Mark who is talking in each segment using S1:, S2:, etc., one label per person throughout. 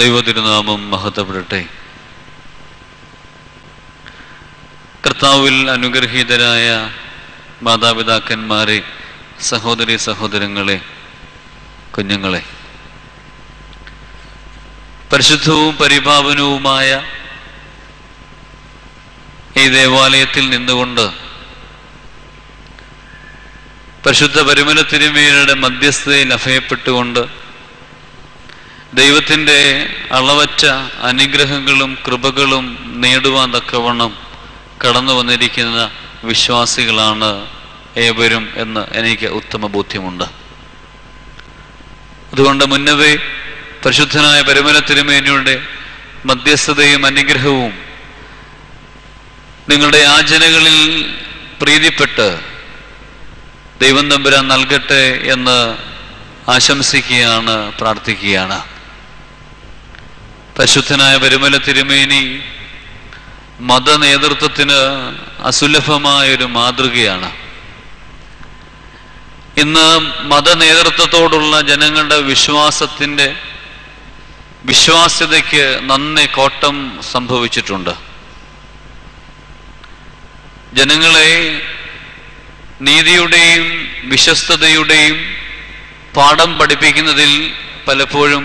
S1: ദൈവതിരുനാമം മഹത്വപ്പെടട്ടെ. കർത്താവിൽ അനുഗ്രഹീതരായ മാതാപിതാക്കന്മാരെ, സഹോദരി സഹോദരങ്ങളെ, കുഞ്ഞുങ്ങളെ, പരിശുദ്ധവും പരിപാവനവുമായ ഈ ദേവാലയത്തിൽ നിന്നുകൊണ്ട് പരിശുദ്ധ പരിമല തിരുമേനിയുടെ മധ്യസ്ഥതയിൽ അഭയപ്പെട്ടുകൊണ്ട് ദൈവത്തിൻ്റെ അളവറ്റ അനുഗ്രഹങ്ങളും കൃപകളും നേടുവാൻ തക്കവണ്ണം കടന്നു വന്നിരിക്കുന്ന വിശ്വാസികളാണ് ഏവരും എന്ന് എനിക്ക് ഉത്തമ ബോധ്യമുണ്ട്. അതുകൊണ്ട് മുന്നവേ പരിശുദ്ധനായ പരിമല തിരുമേനിയുടെ മധ്യസ്ഥതയും അനുഗ്രഹവും നിങ്ങളുടെ യാചനകളിൽ പ്രീതിപ്പെട്ട് ദൈവം തമ്പുരാൻ നൽകട്ടെ എന്ന് ആശംസിക്കുകയാണ്, പ്രാർത്ഥിക്കുകയാണ്. പരിശുദ്ധനായ പരിമല തിരുമേനി മത നേതൃത്വത്തിന് അസുലഭമായൊരു മാതൃകയാണ്. ഇന്ന് മത നേതൃത്വത്തോടുള്ള ജനങ്ങളുടെ വിശ്വാസ്യതയ്ക്ക് നന്നേ കോട്ടം സംഭവിച്ചിട്ടുണ്ട്. ജനങ്ങളെ നീതിയുടെയും വിശ്വസ്തതയുടെയും പാഠം പഠിപ്പിക്കുന്നതിൽ പലപ്പോഴും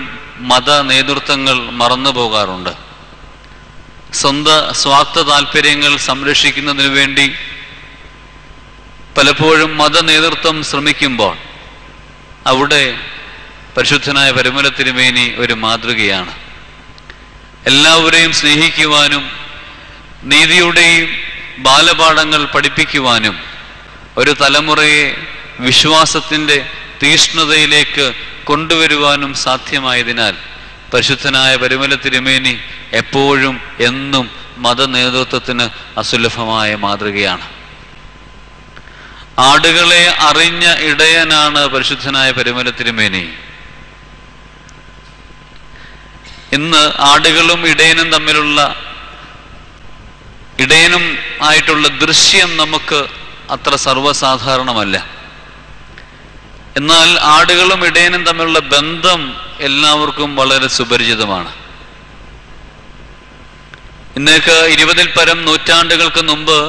S1: മത നേതൃത്വങ്ങൾ മറന്നു പോകാറുണ്ട്. സ്വന്തം സ്വാർത്ഥ താല്പര്യങ്ങൾ സംരക്ഷിക്കുന്നതിന് വേണ്ടി പലപ്പോഴും മത നേതൃത്വം ശ്രമിക്കുമ്പോൾ അവിടെ പരിശുദ്ധനായ പരിമല തിരുമേനി ഒരു മാതൃകയാണ്. എല്ലാവരെയും സ്നേഹിക്കുവാനും നീതിയുടെയും ബാലപാഠങ്ങൾ പഠിപ്പിക്കുവാനും ഒരു തലമുറയെ വിശ്വാസത്തിൻ്റെ തീഷ്ണതയിലേക്ക് കൊണ്ടുവരുവാനും സാധ്യമായതിനാൽ പരിശുദ്ധനായ പരിമല തിരുമേനി എപ്പോഴും എന്നും മത നേതൃത്വത്തിന് അസുലഭമായ മാതൃകയാണ്. ആടുകളെ അറിഞ്ഞ ഇടയനാണ് പരിശുദ്ധനായ പരിമല തിരുമേനി. ഇന്ന് ആടുകളും ഇടയനും ആയിട്ടുള്ള ദൃശ്യം നമുക്ക് അത്ര സർവ്വസാധാരണമല്ല. എന്നാൽ ആടുകളും ഇടയനും തമ്മിലുള്ള ബന്ധം എല്ലാവർക്കും വളരെ സുപരിചിതമാണ്. ഇന്നേക്ക് 20-ൽ പരം നൂറ്റാണ്ടുകൾക്ക് മുമ്പ്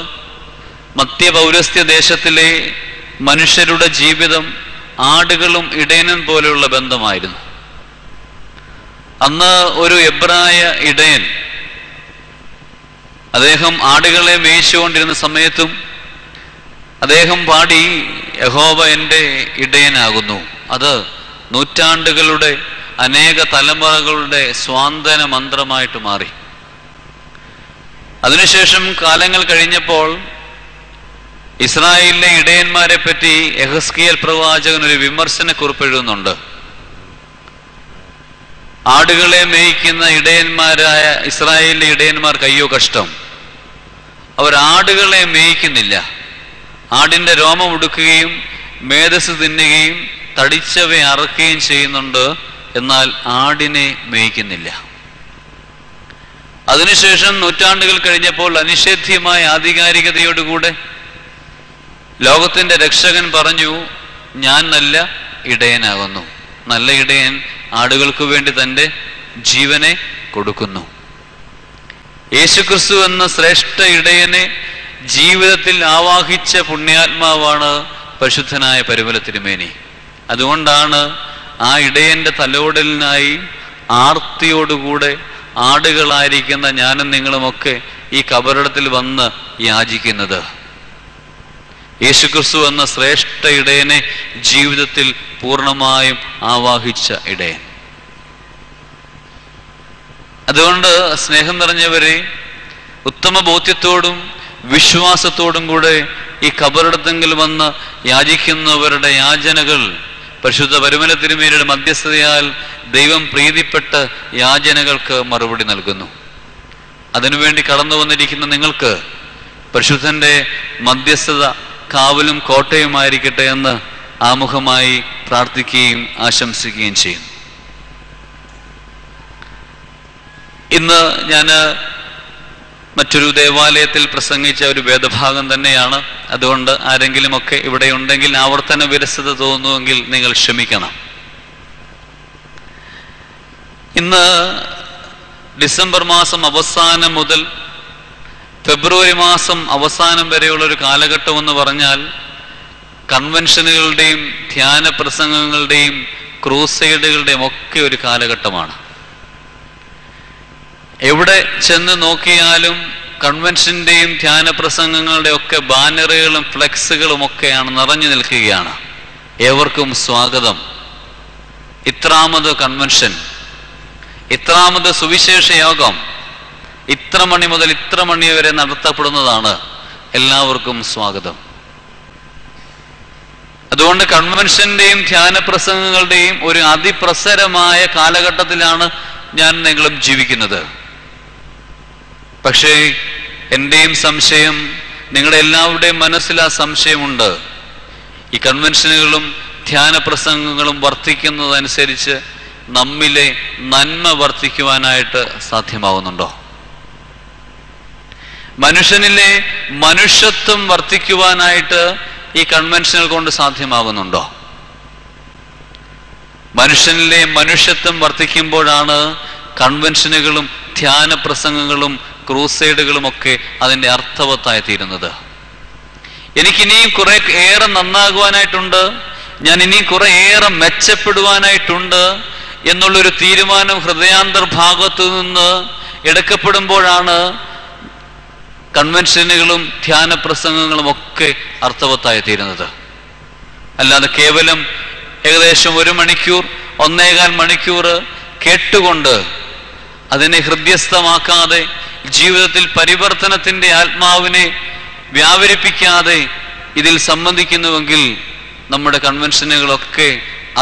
S1: മധ്യപൗരസ്ത്യ ദേശത്തിലെ മനുഷ്യരുടെ ജീവിതം ആടുകളും ഇടയനും പോലെയുള്ള ബന്ധമായിരുന്നു. അന്ന് ഒരു എബ്രായ ഇടയൻ, അദ്ദേഹം ആടുകളെ മേയിച്ചുകൊണ്ടിരുന്ന സമയത്തും അദ്ദേഹം പാടി, യഹോവ എൻ്റെ ഇടയനാകുന്നു. അത് നൂറ്റാണ്ടുകളുടെ അനേക തലമുറകളുടെ സ്വാന്തന മന്ത്രമായിട്ട് മാറി. അതിനുശേഷം കാലങ്ങൾ കഴിഞ്ഞപ്പോൾ ഇസ്രായേലിലെ ഇടയന്മാരെ പറ്റി യെഹെസ്കേൽ പ്രവാചകൻ ഒരു വിമർശനക്കുറിപ്പ് എഴുതുന്നുണ്ട്. ആടുകളെ മേയ്ക്കുന്ന ഇടയന്മാരായ ഇസ്രായേലിലെ ഇടയന്മാർക്ക് അയ്യോ കഷ്ടം, അവർ ആടുകളെ മേയ്ക്കുന്നില്ല. ആടിൻ്റെ രോമം ഉടുക്കുകയും മേധസ് തിന്നുകയും തടിച്ചവയെ അറക്കുകയും ചെയ്യുന്നുണ്ട്, എന്നാൽ ആടിനെ മേയ്ക്കുന്നില്ല. അതിനുശേഷം നൂറ്റാണ്ടുകൾ കഴിഞ്ഞപ്പോൾ അനിഷേധ്യമായ ആധികാരികതയോടുകൂടെ ലോകത്തിൻ്റെ രക്ഷകൻ പറഞ്ഞു, ഞാൻ നല്ല ഇടയനാകുന്നു. നല്ല ഇടയൻ ആടുകൾക്ക് വേണ്ടി തൻ്റെ ജീവനെ കൊടുക്കുന്നു. യേശുക്രിസ്തു എന്ന ശ്രേഷ്ഠ ഇടയനെ ജീവിതത്തിൽ ആവാഹിച്ച പുണ്യാത്മാവാണ് പരിശുദ്ധനായ പരിമല തിരുമേനി. അതുകൊണ്ടാണ് ആ ഇടയന്റെ തലോടലിനായി ആർത്തിയോടുകൂടെ ആടുകളായിരിക്കുന്ന ഞാനും നിങ്ങളുമൊക്കെ ഈ കബറിടത്തിൽ വന്ന് യാചിക്കുന്നത്. യേശുക്രിസ്തു എന്ന ശ്രേഷ്ഠ ഇടയനെ ജീവിതത്തിൽ പൂർണ്ണമായും ആവാഹിച്ച ഇടയൻ. അതുകൊണ്ട് സ്നേഹം നിറഞ്ഞവരെ, ഉത്തമ ബോധ്യത്തോടും വിശ്വാസത്തോടും കൂടെ ഈ കബറിടത്തെങ്കിൽ വന്ന് യാചിക്കുന്നവരുടെ യാചനകൾ പരിശുദ്ധ പരിമല തിരുമേനിയുടെ മധ്യസ്ഥതയാൽ ദൈവം പ്രീതിപ്പെട്ട യാചനകൾക്ക് മറുപടി നൽകുന്നു. അതിനുവേണ്ടി കടന്നു വന്നിരിക്കുന്ന നിങ്ങൾക്ക് പരിശുദ്ധന്റെ മധ്യസ്ഥത കാവലും കോട്ടയുമായിരിക്കട്ടെ എന്ന് ആമുഖമായി പ്രാർത്ഥിക്കുകയും ആശംസിക്കുകയും ചെയ്യും. ഇന്ന് ഞാൻ മറ്റൊരു ദേവാലയത്തിൽ പ്രസംഗിച്ച ഒരു വേദഭാഗം തന്നെയാണ്. അതുകൊണ്ട് ആരെങ്കിലുമൊക്കെ ഇവിടെ ഉണ്ടെങ്കിൽ ആവർത്തന വിരസത തോന്നുമെങ്കിൽ നിങ്ങൾ ക്ഷമിക്കണം. ഇന്ന് ഡിസംബർ മാസം അവസാനം മുതൽ ഫെബ്രുവരി മാസം അവസാനം വരെയുള്ളൊരു കാലഘട്ടം എന്ന് പറഞ്ഞാൽ കൺവെൻഷനുകളുടെയും ധ്യാന പ്രസംഗങ്ങളുടെയും ക്രൂസൈഡുകളുടെയും ഒക്കെ ഒരു കാലഘട്ടമാണ്. എവിടെ ചെന്ന് നോക്കിയാലും കൺവെൻഷൻ്റെയും ധ്യാന പ്രസംഗങ്ങളുടെ ഒക്കെ ബാനറുകളും ഫ്ലെക്സുകളും ഒക്കെയാണ് നിറഞ്ഞു നിൽക്കുകയാണ്. ഏവർക്കും സ്വാഗതം, ഇത്രാമത് കൺവെൻഷൻ, ഇത്രാമത് സുവിശേഷ യോഗം, ഇത്ര മണി മുതൽ ഇത്ര മണി വരെ നടത്തപ്പെടുന്നതാണ്, എല്ലാവർക്കും സ്വാഗതം. അതുകൊണ്ട് കൺവെൻഷന്റെയും ധ്യാന പ്രസംഗങ്ങളുടെയും ഒരു അതിപ്രസരമായ കാലഘട്ടത്തിലാണ് ഞാൻ നിങ്ങളും ജീവിക്കുന്നത്. പക്ഷേ എൻ്റെയും സംശയം, നിങ്ങളുടെ എല്ലാവരുടെയും മനസ്സിൽ ആ സംശയമുണ്ട്. ഈ കൺവെൻഷനുകളും ധ്യാന പ്രസംഗങ്ങളും വർദ്ധിക്കുന്നതനുസരിച്ച് നമ്മിലെ നന്മ വർദ്ധിക്കുവാനായിട്ട് സാധ്യമാവുന്നുണ്ടോ? മനുഷ്യനിലെ മനുഷ്യത്വം വർദ്ധിക്കുവാനായിട്ട് ഈ കൺവെൻഷനുകൾ കൊണ്ട് സാധ്യമാകുന്നുണ്ടോ? മനുഷ്യനിലെ മനുഷ്യത്വം വർദ്ധിക്കുമ്പോഴാണ് കൺവെൻഷനുകളും ധ്യാന പ്രസംഗങ്ങളും ക്രൂസൈഡുകളും ഒക്കെ അതിൻ്റെ അർത്ഥവത്തായി തീരുന്നത്. എനിക്കിനിയും കുറെ ഏറെ നന്നാകുവാനായിട്ടുണ്ട്, ഞാൻ ഇനിയും കുറെ ഏറെ മെച്ചപ്പെടുവാനായിട്ടുണ്ട് എന്നുള്ളൊരു തീരുമാനം ഹൃദയാന്തർഭാഗത്തു നിന്ന് എടുക്കപ്പെടുമ്പോഴാണ് കൺവെൻഷനുകളും ധ്യാന പ്രസംഗങ്ങളും ഒക്കെ അർത്ഥവത്തായി തീരുന്നത്. അല്ലാതെ കേവലം ഏകദേശം 1 മണിക്കൂർ 1.25 മണിക്കൂർ കേട്ടുകൊണ്ട് അതിനെ ഹൃദ്യസ്ഥമാക്കാതെ ജീവിതത്തിൽ പരിവർത്തനത്തിൻ്റെ ആത്മാവിനെ വ്യാപരിപ്പിക്കാതെ ഇതിൽ സംബന്ധിക്കുന്നുവെങ്കിൽ നമ്മുടെ കൺവെൻഷനുകളൊക്കെ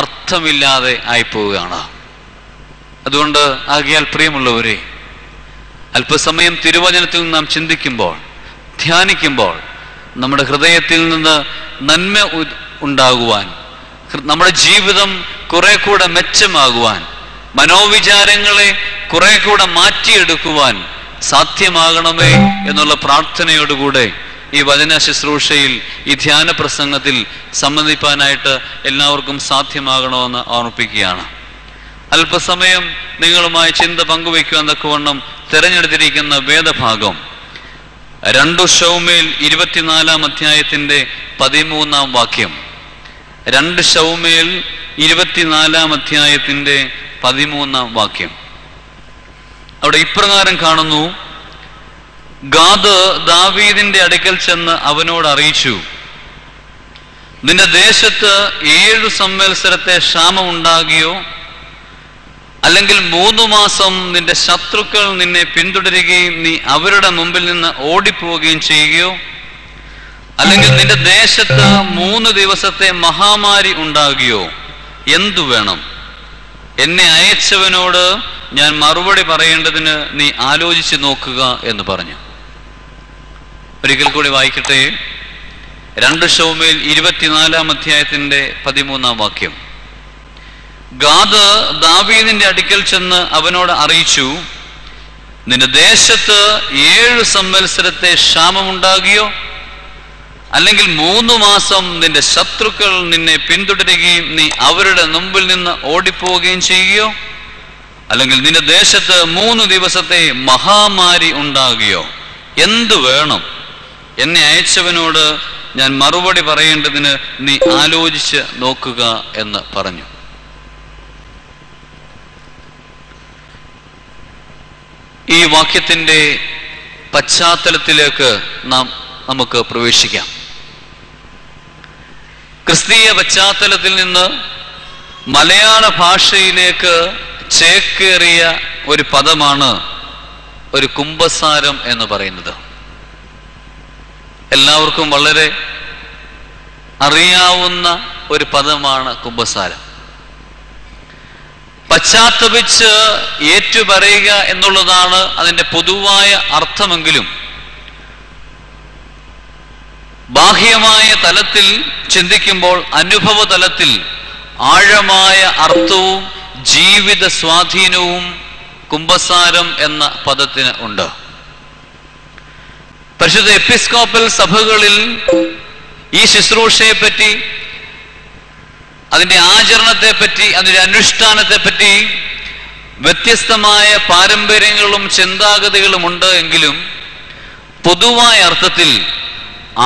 S1: അർത്ഥമില്ലാതെ ആയിപ്പോവുകയാണ്. അതുകൊണ്ട് ആകയാൽ പ്രിയമുള്ളവരെ, അല്പസമയം തിരുവചനത്തിൽ നാം ചിന്തിക്കുമ്പോൾ, ധ്യാനിക്കുമ്പോൾ നമ്മുടെ ഹൃദയത്തിൽ നിന്ന് നന്മ ഉണ്ടാകുവാൻ, നമ്മുടെ ജീവിതം കുറെ കൂടെ മെച്ചമാകുവാൻ, മനോവിചാരങ്ങളെ കുറെ കൂടെ മാറ്റിയെടുക്കുവാൻ സാധ്യമാകണമേ എന്നുള്ള പ്രാർത്ഥനയോടുകൂടെ ഈ വചന ശുശ്രൂഷയിൽ, ഈ ധ്യാന പ്രസംഗത്തിൽ സംബന്ധിപ്പാനായിട്ട് എല്ലാവർക്കും സാധ്യമാകണമെന്ന് ഓർമ്മിപ്പിക്കുകയാണ്. അല്പസമയം നിങ്ങളുമായി ചിന്ത പങ്കുവയ്ക്കുവാൻ തക്കവണ്ണം തിരഞ്ഞെടുത്തിരിക്കുന്ന വേദഭാഗം 2 ശമൂവേൽ 24 അധ്യായത്തിന്റെ 13 വാക്യം. 2 ശമൂവേൽ 24 അധ്യായത്തിന്റെ 13 വാക്യം. അവിടെ ഇപ്രകാരം കാണുന്നു: ഗാദ് ദാവീദിന്റെ അടുക്കൽ ചെന്ന് അവനോട് അറിയിച്ചു, നിന്റെ ദേശത്ത് 7 സംവത്സരത്തെ ക്ഷാമം ഉണ്ടാകുകയോ അല്ലെങ്കിൽ 3 മാസം നിന്റെ ശത്രുക്കൾ നിന്നെ പിന്തുടരുകയും നീ അവരുടെ മുമ്പിൽ നിന്ന് ഓടിപ്പോവുകയും ചെയ്യുകയോ അല്ലെങ്കിൽ നിന്റെ ദേശത്ത് 3 ദിവസത്തെ മഹാമാരി ഉണ്ടാകുകയോ എന്തു വേണം? എന്നെ അയച്ചവനോട് ഞാൻ മറുപടി പറയേണ്ടതിന് നീ ആലോചിച്ച് നോക്കുക എന്ന് പറഞ്ഞു. ഒരിക്കൽ കൂടി വായിക്കട്ടെ. 2 ശമൂവേൽ 24 അധ്യായത്തിന്റെ 13 വാക്യം. ഗാദ് ദാവീദിന്റെ അടുക്കൽ ചെന്ന് അവനോട് അറിയിച്ചു, നിന്റെ ദേശത്ത് 7 സംവത്സരത്തെ ക്ഷാമമുണ്ടാകുകയോ അല്ലെങ്കിൽ 3 മാസം നിന്റെ ശത്രുക്കൾ നിന്നെ പിന്തുടരുകയും നീ അവരുടെ മുമ്പിൽ നിന്ന് ഓടിപ്പോവുകയും ചെയ്യുകയോ അല്ലെങ്കിൽ നിന്റെ ദേശത്ത് 3 ദിവസത്തെ മഹാമാരി ഉണ്ടാകുകയോ എന്തു വേണം? എന്നെ അയച്ചവനോട് ഞാൻ മറുപടി പറയേണ്ടതിന് നീ ആലോചിച്ച് നോക്കുക എന്ന് പറഞ്ഞു. ഈ വാക്യത്തിന്റെ പശ്ചാത്തലത്തിലേക്ക് നമുക്ക് പ്രവേശിക്കാം. ക്രിസ്തീയ പശ്ചാത്തലത്തിൽ നിന്ന് മലയാള ഭാഷയിലേക്ക് ചേക്കേറിയ ഒരു പദമാണ് ഒരു കുമ്പസാരം എന്ന് പറയുന്നത്. എല്ലാവർക്കും വളരെ അറിയാവുന്ന ഒരു പദമാണ് കുമ്പസാരം. പശ്ചാത്തപിച്ച് ഏറ്റുപറയുക എന്നുള്ളതാണ് അതിൻ്റെ പൊതുവായ അർത്ഥമെങ്കിലും ബാഹ്യമായ തലത്തിൽ ചിന്തിക്കുമ്പോൾ അനുഭവ തലത്തിൽ ആഴമായ അർത്ഥവും ജീവിത സ്വാധീനവും കുമ്പസാരം എന്ന പദത്തിന് ഉണ്ട്. പരിശുദ്ധ എപ്പിസ്കോപ്പൽ സഭകളിൽ ഈ ശുശ്രൂഷയെ പറ്റി, അതിൻ്റെ ആചരണത്തെ പറ്റി, അതിൻ്റെ അനുഷ്ഠാനത്തെ പറ്റി വ്യത്യസ്തമായ പാരമ്പര്യങ്ങളും ചിന്താഗതികളും ഉണ്ട് എങ്കിലും പൊതുവായ അർത്ഥത്തിൽ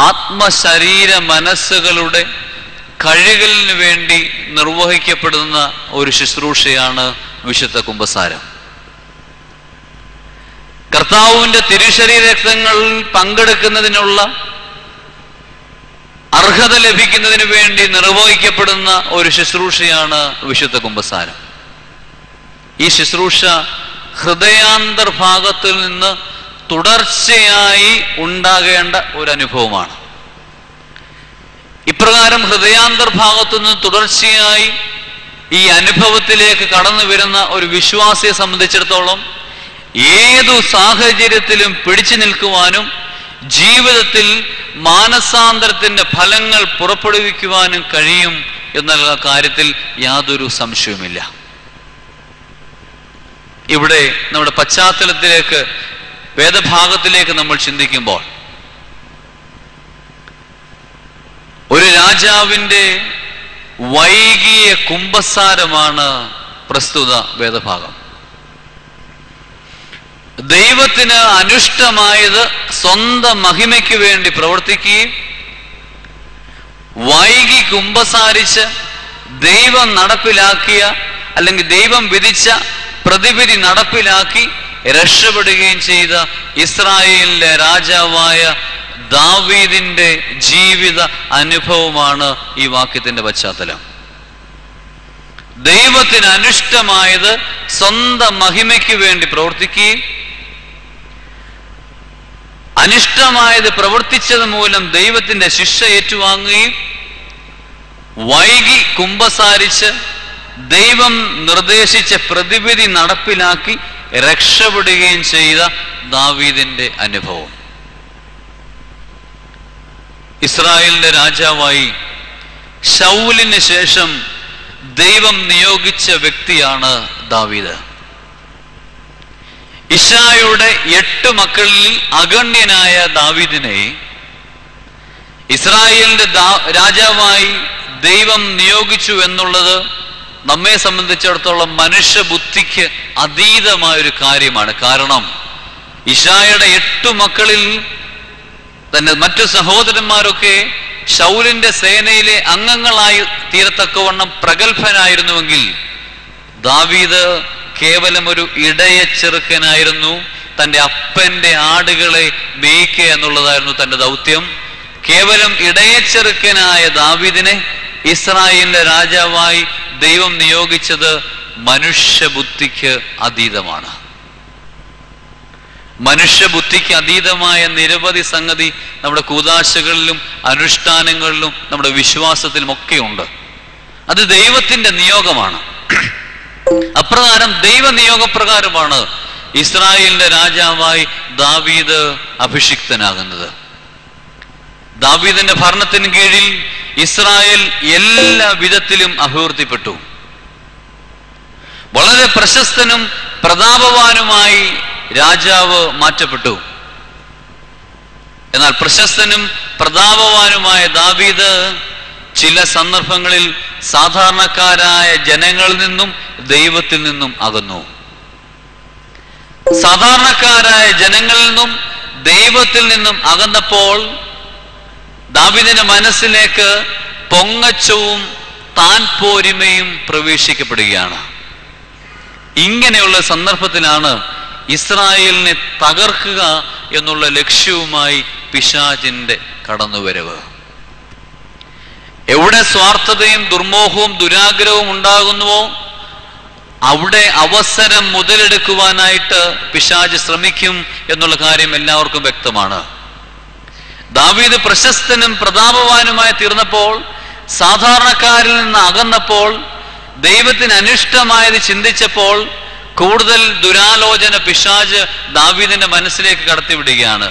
S1: ആത്മശരീര മനസ്സുകളുടെ കഴുകലിന് വേണ്ടി നിർവഹിക്കപ്പെടുന്ന ഒരു ശുശ്രൂഷയാണ് വിശുദ്ധ കുമ്പസാരം. കർത്താവിന്റെ തിരുശരീര രക്തങ്ങളിൽ പങ്കെടുക്കുന്നതിനുള്ള അർഹത ലഭിക്കുന്നതിന് വേണ്ടി നിർവഹിക്കപ്പെടുന്ന ഒരു ശുശ്രൂഷയാണ് വിശുദ്ധ കുമ്പസാരം. ഈ ശുശ്രൂഷ ഹൃദയാന്തർഭാഗത്തിൽ നിന്ന് തുടർച്ചയായി ഉണ്ടാകേണ്ട ഒരു അനുഭവമാണ്. ഇപ്രകാരം ഹൃദയാന്തർഭാഗത്തു നിന്ന് തുടർച്ചയായി ഈ അനുഭവത്തിലേക്ക് കടന്നു വരുന്ന ഒരു വിശ്വാസിയെ സംബന്ധിച്ചിടത്തോളം ഏതു സാഹചര്യത്തിലും പിടിച്ചു നിൽക്കുവാനും ജീവിതത്തിൽ മാനസാന്തരത്തിന്റെ ഫലങ്ങൾ പുറപ്പെടുവിക്കുവാനും കഴിയും എന്നുള്ള കാര്യത്തിൽ യാതൊരു സംശയവുമില്ല. ഇവിടെ നമ്മുടെ പശ്ചാത്തലത്തിലേക്ക്, വേദഭാഗത്തിലേക്ക് നമ്മൾ ചിന്തിക്കുമ്പോൾ ഒരു രാജാവിൻ്റെ വൈകിയ കുമ്പസാരമാണ് പ്രസ്തുത വേദഭാഗം. ദൈവത്തിന് അനിഷ്ടമായത് സ്വന്തം മഹിമയ്ക്ക് വേണ്ടി പ്രവർത്തിക്കുകയും വൈകി കുമ്പസാരിച്ച് ദൈവം നടപ്പിലാക്കിയ അല്ലെങ്കിൽ ദൈവം വിധിച്ച പ്രതിവിധി നടപ്പിലാക്കി രക്ഷപ്പെടുകയും ചെയ്ത ഇസ്രായേലിലെ രാജാവായ ദാവീദിന്റെ ജീവിത അനുഭവമാണ് ഈ വാക്യത്തിന്റെ പശ്ചാത്തലം. ദൈവത്തിന് അനിഷ്ടമായത് സ്വന്തം മഹിമയ്ക്ക് വേണ്ടി പ്രവർത്തിക്കുകയും അനിഷ്ടമായത് പ്രവർത്തിച്ചത് മൂലം ദൈവത്തിന്റെ ശിക്ഷ ഏറ്റുവാങ്ങുകയും വൈകി കുമ്പസാരിച്ച് ദൈവം നിർദ്ദേശിച്ച പ്രതിവിധി നടപ്പിലാക്കി രക്ഷപ്പെടുകയും ചെയ്ത ദാവീദിന്റെ അനുഭവം. ഇസ്രായേലിന്റെ രാജാവായി ശൗലിന് ശേഷം ദൈവം നിയോഗിച്ച വ്യക്തിയാണ് ദാവീദ്. ഇശായുടെ 8 മക്കളിൽ അഗണ്യനായ ദാവീദിനെ ഇസ്രായേലിന്റെ രാജാവായി ദൈവം നിയോഗിച്ചു എന്നുള്ളത് നമ്മെ സംബന്ധിച്ചിടത്തോളം മനുഷ്യബുദ്ധിക്ക് അതീതമായൊരു കാര്യമാണ്. കാരണം ഇശായുടെ 8 മക്കളിൽ തന്നെ മറ്റു സഹോദരന്മാരൊക്കെ ശൗലിന്റെ സേനയിലെ അംഗങ്ങളായി തീരത്തക്കവണ്ണം പ്രഗത്ഭനായിരുന്നുവെങ്കിൽ ദാവീദ് കേവലം ഒരു ഇടയ ചെറുക്കനായിരുന്നു. തൻ്റെ അപ്പന്റെ ആടുകളെ മേയ്ക്കുക എന്നുള്ളതായിരുന്നു തൻ്റെ ദൗത്യം. കേവലം ഇടയ ചെറുക്കനായ ദാവീദിനെ ഇസ്രായേലിന്റെ രാജാവായി ദൈവം നിയോഗിച്ചത് മനുഷ്യബുദ്ധിക്ക് അതീതമാണ്. മനുഷ്യബുദ്ധിക്ക് അതീതമായ നിരവധി സംഗതി നമ്മുടെ കൂദാശകളിലും അനുഷ്ഠാനങ്ങളിലും നമ്മുടെ വിശ്വാസത്തിലും ഒക്കെ ഉണ്ട്. അത് ദൈവത്തിന്റെ നിയോഗമാണ്. അപ്രകാരം ദൈവ നിയോഗപ്രകാരമാണ് ഇസ്രായേലിന്റെ രാജാവായി ദാവീദ് അഭിഷിക്തനാകുന്നത്. ദാവീദിന്റെ ഭരണത്തിന് കീഴിൽ ഇസ്രായേൽ എല്ലാ വിധത്തിലും അഭിവൃദ്ധിപ്പെട്ടു. വളരെ പ്രശസ്തനും പ്രതാപവാനുമായി രാജാവ് മാറ്റപ്പെട്ടു. എന്നാൽ പ്രശസ്തനും പ്രതാപവാനുമായ ദാവീദ് ചില സന്ദർഭങ്ങളിൽ സാധാരണക്കാരായ ജനങ്ങളിൽ നിന്നും ദൈവത്തിൽ നിന്നും അകന്നു. സാധാരണക്കാരായ ജനങ്ങളിൽ നിന്നും ദൈവത്തിൽ നിന്നും അകന്നപ്പോൾ ദാവീദിന്റെ മനസ്സിലേക്ക് പൊങ്ങച്ചവും താൻ പോരിമയും പ്രവേശിക്കപ്പെടുകയാണ്. ഇങ്ങനെയുള്ള സന്ദർഭത്തിലാണ് ഇസ്രായേലിനെ തകർക്കുക എന്നുള്ള ലക്ഷ്യവുമായി പിശാചിന്റെ കടന്നുവരവ്. എവിടെ സ്വാർത്ഥതയും ദുർമോഹവും ദുരാഗ്രഹവും ഉണ്ടാകുന്നുവോ അവിടെ അവസരം മുതലെടുക്കുവാനായിട്ട് പിശാച് ശ്രമിക്കും എന്നുള്ള കാര്യം എല്ലാവർക്കും വ്യക്തമാണ്. ദാവീദ് പ്രശസ്തനും പ്രതാപവാനുമായി തീർന്നപ്പോൾ, സാധാരണക്കാരിൽ നിന്ന് അകന്നപ്പോൾ, ദൈവത്തിന് അനിഷ്ടമായത് ചിന്തിച്ചപ്പോൾ കൂടുതൽ ദുരാലോചന പിശാച് ദാവീദിന്റെ മനസ്സിലേക്ക് കടത്തിവിടുകയാണ്.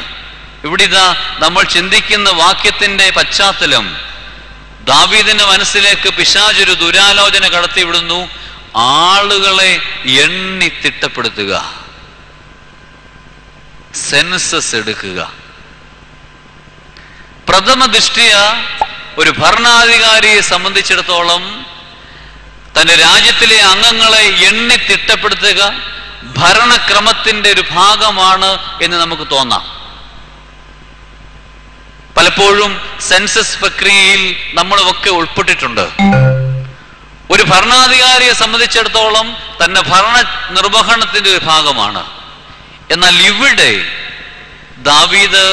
S1: ഇവിടെ ഇതാ നമ്മൾ ചിന്തിക്കുന്ന വാക്യത്തിന്റെ പശ്ചാത്തലം, ദാവീദിന്റെ മനസ്സിലേക്ക് പിശാച് ഒരു ദുരാലോചന കടത്തിവിടുന്നു. ആളുകളെ എണ്ണി തിട്ടപ്പെടുത്തുക, സെൻസസ് എടുക്കുക. പ്രഥമ ദൃഷ്ടിയ ഒരു ഭരണാധികാരിയെ സംബന്ധിച്ചിടത്തോളം തൻ്റെ രാജ്യത്തിലെ അംഗങ്ങളെ എണ്ണി തിട്ടപ്പെടുത്തുക ഭരണക്രമത്തിന്റെ ഒരു ഭാഗമാണ് എന്ന് നമുക്ക് തോന്നാം. പലപ്പോഴും സെൻസസ് പ്രക്രിയയിൽ നമ്മളൊക്കെ ഉൾപ്പെട്ടിട്ടുണ്ട്. ഒരു ഭരണാധികാരിയെ സംബന്ധിച്ചിടത്തോളം തന്നെ ഭരണ നിർവഹണത്തിന്റെ ഒരു ഭാഗമാണ്. എന്നാൽ ഇവിടെ ദാവീദ്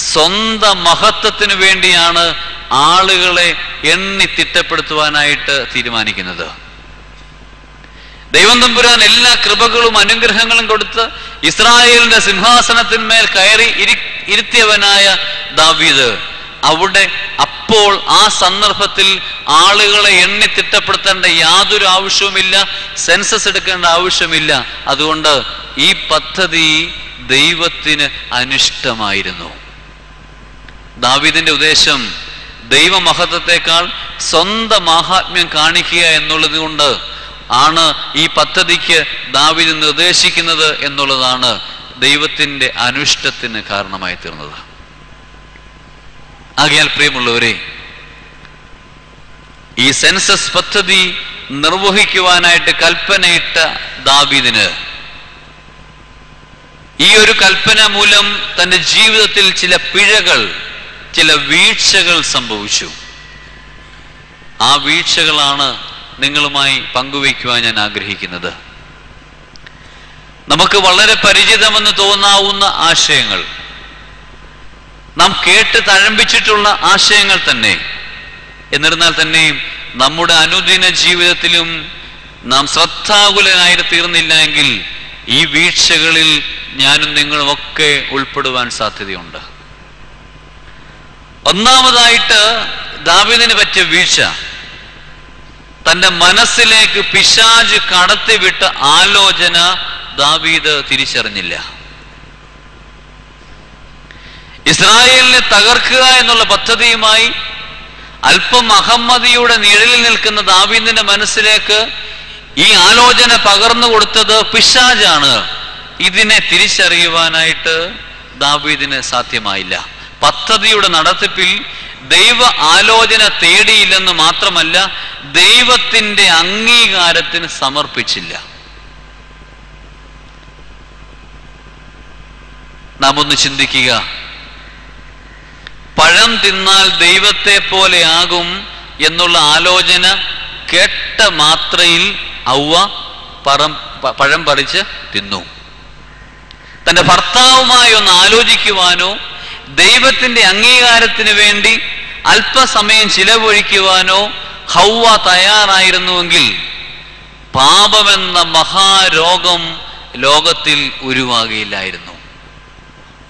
S1: സ്വന്തം മഹത്വത്തിന് വേണ്ടിയാണ് ആളുകളെ എണ്ണി തിട്ടപ്പെടുത്തുവാനായിട്ട് തീരുമാനിക്കുന്നത്. ദൈവം തമ്പുരാൻ എല്ലാ കൃപകളും അനുഗ്രഹങ്ങളും കൊടുത്ത് ഇസ്രായേലിന്റെ സിംഹാസനത്തിന്മേൽ കയറി ഇരുത്തിയവനായ ദാവീദ് അവിടെ അപ്പോൾ ആ സന്ദർഭത്തിൽ ആളുകളെ എണ്ണി തിട്ടപ്പെടുത്തേണ്ട യാതൊരു ആവശ്യവുമില്ല, സെൻസസ് എടുക്കേണ്ട ആവശ്യമില്ല. അതുകൊണ്ട് ഈ പദ്ധതി ദൈവത്തിന് അനിഷ്ടമായിരുന്നു. ദാവീദിന്റെ ഉദ്ദേശം ദൈവമഹത്വത്തെക്കാൾ സ്വന്തം മാഹാത്മ്യം കാണിക്കുക എന്നുള്ളത് കൊണ്ട് ആണ് ഈ പദ്ധതിക്ക് ദാവീദ് നിർദ്ദേശിക്കുന്നത് എന്നുള്ളതാണ് ദൈവത്തിന്റെ അനിഷ്ടത്തിന് കാരണമായി തീർന്നത്. ആകയാൽ പ്രിയമുള്ളവരെ, ഈ സെൻസസ് പദ്ധതി നിർവഹിക്കുവാനായിട്ട് കൽപ്പനയിട്ട ദാവീദിന് ഈ ഒരു കൽപ്പന മൂലം തന്റെ ജീവിതത്തിൽ ചില പിഴകൾ, ചില വീഴ്ചകൾ സംഭവിച്ചു. ആ വീഴ്ചകളാണ് നിങ്ങളുമായി പങ്കുവയ്ക്കുവാൻ ഞാൻ ആഗ്രഹിക്കുന്നത്. നമുക്ക് വളരെ പരിചിതമെന്ന് തോന്നാവുന്ന ആശയങ്ങൾ, നാം കേട്ട് തഴമ്പിച്ചിട്ടുള്ള ആശയങ്ങൾ തന്നെ. എന്നിരുന്നാൽ തന്നെയും നമ്മുടെ അനുദിന ജീവിതത്തിലും നാം ശ്രദ്ധാകുലനായി തീർന്നില്ല എങ്കിൽ ഈ വീഴ്ചകളിൽ ഞാനും നിങ്ങളുമൊക്കെ ഉൾപ്പെടുവാൻ സാധ്യതയുണ്ട്. ഒന്നാമതായിട്ട് ദാവീദിന് പറ്റിയ വീഴ്ച, തന്റെ മനസ്സിലേക്ക് പിശാച് കടത്തിവിട്ട ആലോചന ദാവീദ് തിരിച്ചറിഞ്ഞില്ല. ഇസ്രായേലിനെ തകർക്കുക എന്നുള്ള പദ്ധതിയുമായി അല്പം അഹമ്മദിയുടെ നിഴലിൽ നിൽക്കുന്ന ദാവീദിന്റെ മനസ്സിലേക്ക് ഈ ആലോചന പകർന്നു കൊടുത്തത് പിശാചാണ്. ഇതിനെ തിരിച്ചറിയുവാനായിട്ട് ദാവീദിന് സാധ്യമായില്ല. പദ്ധതിയുടെ നടത്തിപ്പിൽ ദൈവ ആലോചന തേടിയില്ലെന്ന് മാത്രമല്ല, ദൈവത്തിന്റെ അംഗീകാരത്തിന് സമർപ്പിച്ചില്ല. നാം ഒന്ന് ചിന്തിക്കുക. പഴം തിന്നാൽ ദൈവത്തെ പോലെയാകും എന്നുള്ള ആലോചന കേട്ട മാത്രയിൽ ഔവ്വ പഴം പറിച്ച് തിന്നു. തന്റെ ഭർത്താവുമായി ഒന്ന് ആലോചിക്കുവാനോ ദൈവത്തിന്റെ അംഗീകാരത്തിന് വേണ്ടി അല്പസമയം ചിലവഴിക്കുവാനോ ഹൗവ തയ്യാറായിരുന്നുവെങ്കിൽ പാപമെന്ന മഹാരോഗം ലോകത്തിൽ ഉരുവാകുകയില്ലായിരുന്നു.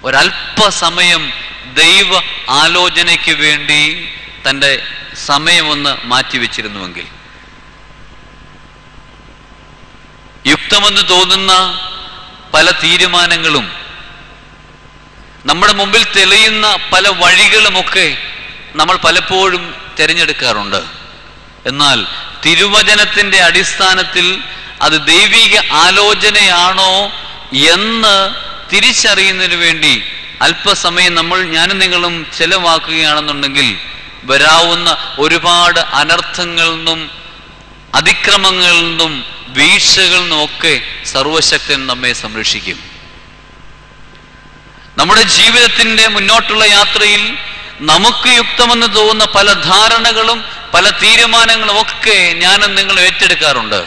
S1: ഒരല്പസമയം ദൈവ ആലോചനയ്ക്ക് വേണ്ടി തൻ്റെ സമയമൊന്ന് മാറ്റിവെച്ചിരുന്നുവെങ്കിൽ, യുക്തമെന്ന് തോന്നുന്ന പല തീരുമാനങ്ങളും, നമ്മുടെ മുമ്പിൽ തെളിയുന്ന പല വഴികളുമൊക്കെ നമ്മൾ പലപ്പോഴും തിരഞ്ഞെടുക്കാറുണ്ട്. എന്നാൽ തിരുവചനത്തിന്റെ അടിസ്ഥാനത്തിൽ അത് ദൈവിക ആലോചനയാണോ എന്ന് തിരിച്ചറിയുന്നതിന് വേണ്ടി അല്പസമയം ഞാനും നിങ്ങളും ചെലവാക്കുകയാണെന്നുണ്ടെങ്കിൽ വരാവുന്ന ഒരുപാട് അനർത്ഥങ്ങളിൽ നിന്നും അതിക്രമങ്ങളിൽ നിന്നും വീഴ്ചകളിൽ നിന്നും ഒക്കെ സർവശക്തൻ നമ്മെ സംരക്ഷിക്കും. നമ്മുടെ ജീവിതത്തിന്റെ മുന്നോട്ടുള്ള യാത്രയിൽ നമുക്ക് യുക്തമെന്ന് തോന്നുന്ന പല ധാരണകളും പല തീരുമാനങ്ങളും ഒക്കെ ഞാനും നിങ്ങൾ ഏറ്റെടുക്കാറുണ്ട്.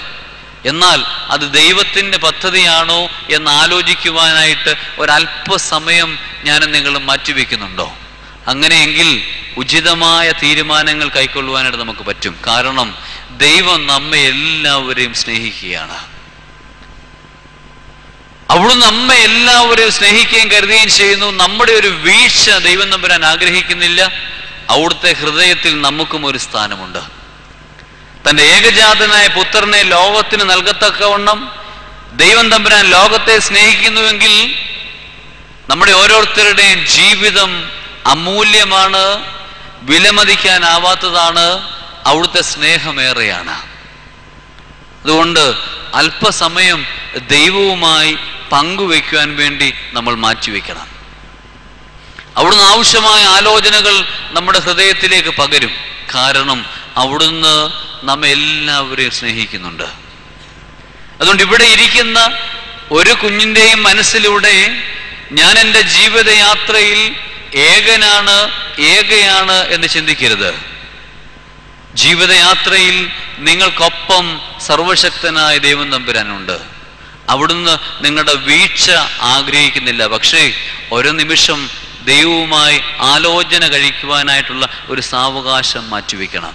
S1: എന്നാൽ അത് ദൈവത്തിന്റെ പദ്ധതിയാണോ എന്ന് ആലോചിക്കുവാനായിട്ട് ഒരല്പസമയം ഞാനും നിങ്ങളും മാറ്റിവെക്കുന്നുണ്ടോ? അങ്ങനെയെങ്കിൽ ഉചിതമായ തീരുമാനങ്ങൾ കൈക്കൊള്ളുവാനായിട്ട് നമുക്ക് പറ്റും. കാരണം ദൈവം നമ്മെ എല്ലാവരെയും സ്നേഹിക്കുകയാണ്. അവിടുന്ന് നമ്മെ എല്ലാവരെയും സ്നേഹിക്കുകയും കരുതുകയും ചെയ്യുന്നു. നമ്മുടെ ഒരു വീഴ്ച ദൈവം തമ്പുരാൻ ആഗ്രഹിക്കുന്നില്ല. അവിടുത്തെ ഹൃദയത്തിൽ നമുക്കും ഒരു സ്ഥാനമുണ്ട്. തന്റെ ഏകജാതനായ പുത്രനെ ലോകത്തിന് നൽകത്തക്കവണ്ണം ദൈവം തമ്പുരാൻ ലോകത്തെ സ്നേഹിക്കുന്നുവെങ്കിൽ നമ്മുടെ ഓരോരുത്തരുടെയും ജീവിതം അമൂല്യമാണ്, വിലമതിക്കാനാവാത്തതാണ്. അവിടുത്തെ സ്നേഹമേറെയാണ്. അതുകൊണ്ട് അല്പസമയം ദൈവവുമായി പങ്കുവയ്ക്കുവാൻ വേണ്ടി നമ്മൾ മാറ്റിവെക്കണം. അവിടുന്ന് ആവശ്യമായ ആലോചനകൾ നമ്മുടെ ഹൃദയത്തിലേക്ക് പകരും. കാരണം അവിടുന്ന് നമ്മെ എല്ലാവരെയും സ്നേഹിക്കുന്നുണ്ട്. അതുകൊണ്ട് ഇവിടെ ഇരിക്കുന്ന ഒരു കുഞ്ഞിൻ്റെയും മനസ്സിലൂടെ ഞാൻ എൻ്റെ ജീവിതയാത്രയിൽ ഏകയാണ് എന്ന് ചിന്തിക്കരുത്. ജീവിതയാത്രയിൽ നിങ്ങൾക്കൊപ്പം സർവശക്തനായ ദൈവം തമ്പുരാനുണ്ട്. അവിടുന്ന് നിങ്ങളുടെ വീഴ്ച ആഗ്രഹിക്കുന്നില്ല. പക്ഷേ ഓരോ നിമിഷം ദൈവവുമായി ആലോചന കഴിക്കുവാനായിട്ടുള്ള ഒരു സാവകാശം മാറ്റിവെക്കണം.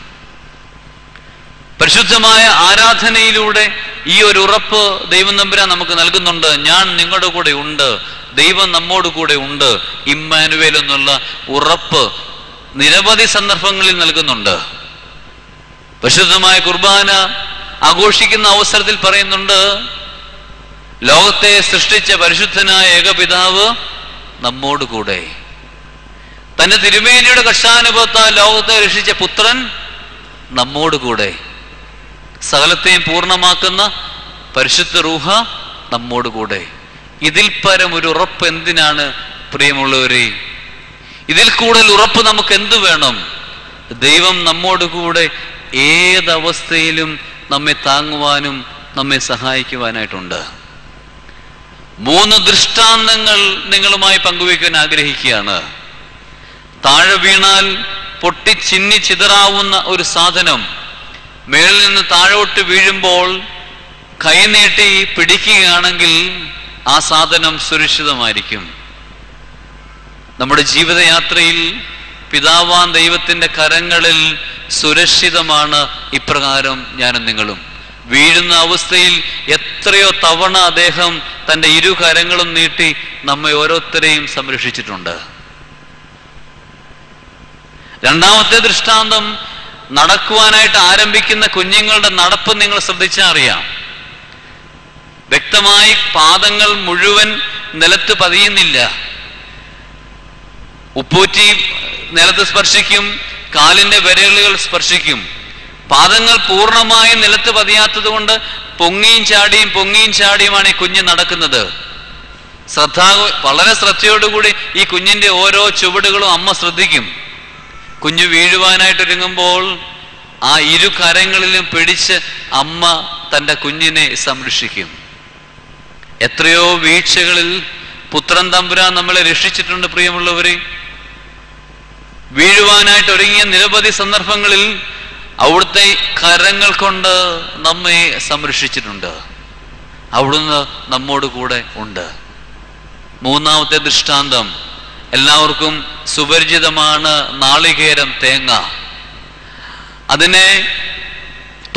S1: പരിശുദ്ധമായ ആരാധനയിലൂടെ ഈ ഒരു ഉറപ്പ് ദൈവം തമ്പുരാൻ നമുക്ക് നൽകുന്നുണ്ട്. ഞാൻ നിങ്ങളുടെ കൂടെ ഉണ്ട്, ദൈവം നമ്മോട് കൂടെ ഉണ്ട്, ഇമ്മാനുവേൽ എന്നുള്ള ഉറപ്പ് നിരവധി സന്ദർഭങ്ങളിൽ നൽകുന്നുണ്ട്. പരിശുദ്ധമായ കുർബാന ആഘോഷിക്കുന്ന അവസരത്തിൽ പറയുന്നുണ്ട്, ലോകത്തെ സൃഷ്ടിച്ച പരിശുദ്ധനായ ഏകപിതാവ് നമ്മോട് കൂടെ. തന്റെ തിരുമേനിയുടെ കർഷാനുഭവത്താൽ ലോകത്തെ രക്ഷിച്ച പുത്രൻ നമ്മോട് കൂടെ. സകലത്തെയും പൂർണ്ണമാക്കുന്ന പരിശുദ്ധ റൂഹ നമ്മോട് കൂടെ. ഇതിൽ പരം ഒരു ഉറപ്പ് എന്തിനാണ് പ്രിയമുള്ളവരെ? ഇതിൽ കൂടുതൽ ഉറപ്പ് നമുക്ക് എന്ത് വേണം? ദൈവം നമ്മോട് കൂടെ ഏതവസ്ഥയിലും നമ്മെ താങ്ങുവാനും നമ്മെ സഹായിക്കുവാനായിട്ടുണ്ട്. 3 ദൃഷ്ടാന്തങ്ങൾ നിങ്ങളുമായി പങ്കുവയ്ക്കാൻ ആഗ്രഹിക്കുകയാണ്. താഴെ വീണാൽ പൊട്ടിച്ചിന്നി ചിതറാവുന്ന ഒരു സാധനം മേളിൽ നിന്ന് താഴോട്ട് വീഴുമ്പോൾ കൈനീട്ടി പിടിക്കുകയാണെങ്കിൽ ആ സാധനം സുരക്ഷിതമായിരിക്കും. നമ്മുടെ ജീവിതയാത്രയിൽ പിതാവാൻ ദൈവത്തിന്റെ കരങ്ങളിൽ സുരക്ഷിതമാണ് ഇപ്രകാരം ഞാനും നിങ്ങളും. വീഴുന്ന അവസ്ഥയിൽ എത്രയോ തവണ അദ്ദേഹം തൻ്റെ 2 കരങ്ങളും നീട്ടി നമ്മെ ഓരോരുത്തരെയും സംരക്ഷിച്ചിട്ടുണ്ട്. രണ്ടാമത്തെ ദൃഷ്ടാന്തം, നടക്കുവാനായിട്ട് ആരംഭിക്കുന്ന കുഞ്ഞുങ്ങളുടെ നടപ്പ് നിങ്ങൾ ശ്രദ്ധിച്ചാൽ അറിയാം. വ്യക്തമായി പാദങ്ങൾ മുഴുവൻ നിലത്ത് പതിയുന്നില്ല. ഉപ്പൂറ്റി നിലത്ത് സ്പർശിക്കും, കാലിന്റെ വിരലുകൾ സ്പർശിക്കും. പാദങ്ങൾ പൂർണ്ണമായും നിലത്ത് പതിയാത്തത് കൊണ്ട് പൊങ്ങിയും ചാടിയുമാണ് ഈ കുഞ്ഞ് നടക്കുന്നത്. വളരെ ശ്രദ്ധയോടുകൂടി ഈ കുഞ്ഞിന്റെ ഓരോ ചുവടുകളും അമ്മ ശ്രദ്ധിക്കും. കുഞ്ഞ് വീഴുവാനായിട്ടൊരുങ്ങുമ്പോൾ ആ 2 കരങ്ങളിലും പിടിച്ച് അമ്മ തൻ്റെ കുഞ്ഞിനെ സംരക്ഷിക്കും. എത്രയോ വീഴ്ചകളിൽ പുത്രൻ തമ്പുരാൻ നമ്മളെ രക്ഷിച്ചിട്ടുണ്ട് പ്രിയമുള്ളവരെ. വീഴുവാനായിട്ട് ഒരുങ്ങിയ നിരവധി സന്ദർഭങ്ങളിൽ അവിടുത്തെ കരങ്ങൾ കൊണ്ട് നമ്മെ സംരക്ഷിച്ചിട്ടുണ്ട്. അവിടുന്ന് നമ്മോട് കൂടെ ഉണ്ട്. മൂന്നാമത്തെ ദൃഷ്ടാന്തം എല്ലാവർക്കും സുപരിചിതമാണ്. നാളികേരം, തേങ്ങ. അതിനെ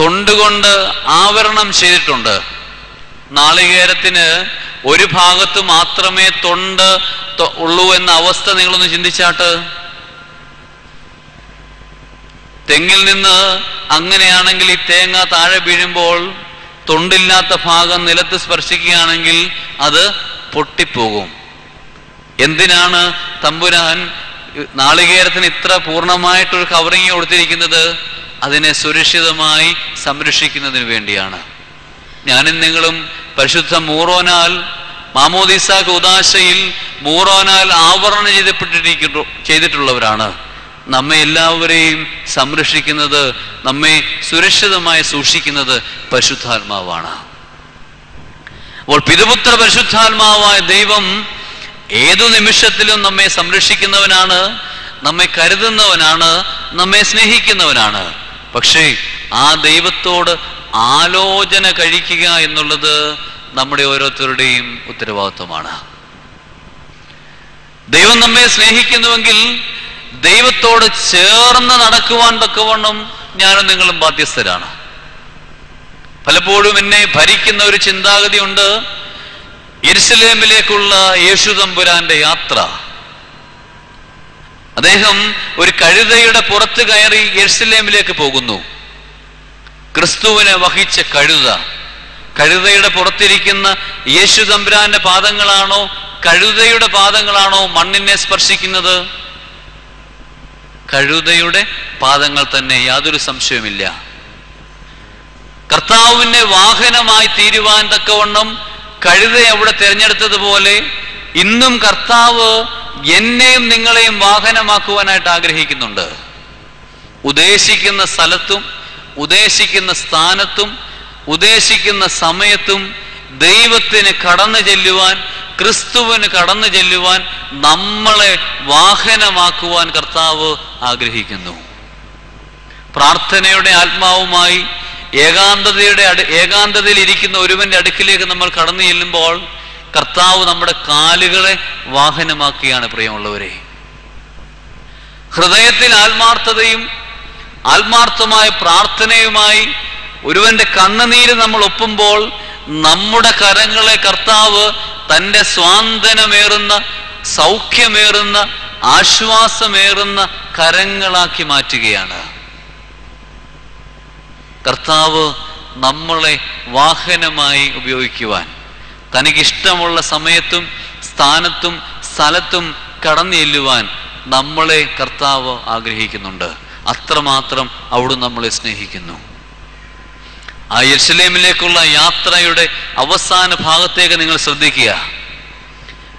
S1: തൊണ്ടുകൊണ്ട് ആവരണം ചെയ്തിട്ടുണ്ട്. നാളികേരത്തിന് ഒരു ഭാഗത്ത് മാത്രമേ തൊണ്ട് ഉള്ളൂ എന്ന അവസ്ഥ നിങ്ങളൊന്ന് ചിന്തിച്ചാട്ട്. തെങ്ങിൽ നിന്ന് അങ്ങനെയാണെങ്കിൽ ഈ തേങ്ങ താഴെ വീഴുമ്പോൾ തൊണ്ടില്ലാത്ത ഭാഗം നിലത്ത് സ്പർശിക്കുകയാണെങ്കിൽ അത് പൊട്ടിപ്പോകും. എന്തിനാണ് തമ്പുരാൻ നാളികേരത്തിന് ഇത്ര പൂർണ്ണമായിട്ടൊരു കവറിങ് കൊടുത്തിരിക്കുന്നത്? അതിനെ സുരക്ഷിതമായി സംരക്ഷിക്കുന്നതിന് വേണ്ടിയാണ്. ഞാനും നിങ്ങളും പരിശുദ്ധ മൂറോനാൽ മാമോദീസ കൂദാശയിൽ മൂറോനാൽ ആവരണം ചെയ്തിട്ടുള്ളവരാണ്. നമ്മെ എല്ലാവരെയും സംരക്ഷിക്കുന്നത്, നമ്മെ സുരക്ഷിതമായി സൂക്ഷിക്കുന്നത് പരിശുദ്ധാത്മാവാണ്. അപ്പോൾ പിതൃപുത്ര പരിശുദ്ധാത്മാവായ ദൈവം ഏതു നിമിഷത്തിലും നമ്മെ സംരക്ഷിക്കുന്നവനാണ്, നമ്മെ കരുതുന്നവനാണ്, നമ്മെ സ്നേഹിക്കുന്നവനാണ്. പക്ഷേ ആ ദൈവത്തോട് ആലോചന കഴിക്കുക എന്നുള്ളത് നമ്മുടെ ഓരോരുത്തരുടെയും ഉത്തരവാദിത്വമാണ്. ദൈവം നമ്മെ സ്നേഹിക്കുന്നുവെങ്കിൽ ദൈവത്തോട് ചേർന്ന് നടക്കുവാൻ തക്കവണ്ണം ഞാനും നിങ്ങളും ബാധ്യസ്ഥരാണ്. പലപ്പോഴും എന്നെ ഭരിക്കുന്ന ഒരു ചിന്താഗതി ഉണ്ട്. യെരുശലേമിലേക്കുള്ള യേശു തമ്പുരാന്റെ യാത്ര, അദ്ദേഹം ഒരു കഴുതയുടെ പുറത്ത് കയറി യെരുശലേമിലേക്ക് പോകുന്നു. ക്രിസ്തുവിനെ വഹിച്ച കഴുതയുടെ പുറത്തിരിക്കുന്ന യേശു തമ്പുരാന്റെ പാദങ്ങളാണോ കഴുതയുടെ പാദങ്ങളാണോ മണ്ണിനെ സ്പർശിക്കുന്നത്? കഴുതയുടെ പാദങ്ങൾ തന്നെ, യാതൊരു സംശയവുമില്ല. കർത്താവിന്റെ വാഹനമായി തീരുവാൻ തക്കവണ്ണം കഴുതയെ അവിടെ തിരഞ്ഞെടുത്തതുപോലെ ഇന്നും കർത്താവ് എന്നെയും നിങ്ങളെയും വാഹനമാക്കുവാനായിട്ട് ആഗ്രഹിക്കുന്നുണ്ട്. ഉദ്ദേശിക്കുന്ന സ്ഥലത്തും ഉദ്ദേശിക്കുന്ന സ്ഥാനത്തും ഉദ്ദേശിക്കുന്ന സമയത്തും ദൈവത്തിന് കടന്നു ചെല്ലുവാൻ, ക്രിസ്തുവിന് കടന്നു ചെല്ലുവാൻ, നമ്മളെ വാഹനമാക്കുവാൻ കർത്താവ് ആഗ്രഹിക്കുന്നു. പ്രാർത്ഥനയുടെ ആത്മാവുമായി ഏകാന്തതയിൽ ഇരിക്കുന്ന ഒരുവന്റെ അടുക്കിലേക്ക് നമ്മൾ കടന്നു ചെല്ലുമ്പോൾ കർത്താവ് നമ്മുടെ കാലുകളെ വാഹനമാക്കുകയാണ്. പ്രിയമുള്ളവരെ, ഹൃദയത്തിൽ ആത്മാർത്ഥതയും ആത്മാർത്ഥമായ പ്രാർത്ഥനയുമായി ഒരുവന്റെ കണ്ണുനീര് നമ്മൾ ഒപ്പുമ്പോൾ നമ്മുടെ കരങ്ങളെ കർത്താവ് തൻ്റെ സ്വാന്തനമേറുന്ന, സൗഖ്യമേറുന്ന, ആശ്വാസമേറുന്ന കരങ്ങളാക്കി മാറ്റുകയാണ്. കർത്താവ് നമ്മളെ വാഹനമായി ഉപയോഗിക്കുവാൻ, തനിക്കിഷ്ടമുള്ള സമയത്തും സ്ഥാനത്തും സ്ഥലത്തും കടന്നു ചെല്ലുവാൻ നമ്മളെ കർത്താവ് ആഗ്രഹിക്കുന്നുണ്ട്. അത്രമാത്രം അവിടുന്ന് നമ്മളെ സ്നേഹിക്കുന്നു. ആ യെരുശലേമിലേക്കുള്ള യാത്രയുടെ അവസാന ഭാഗത്തേക്ക് നിങ്ങൾ ശ്രദ്ധിക്കുക.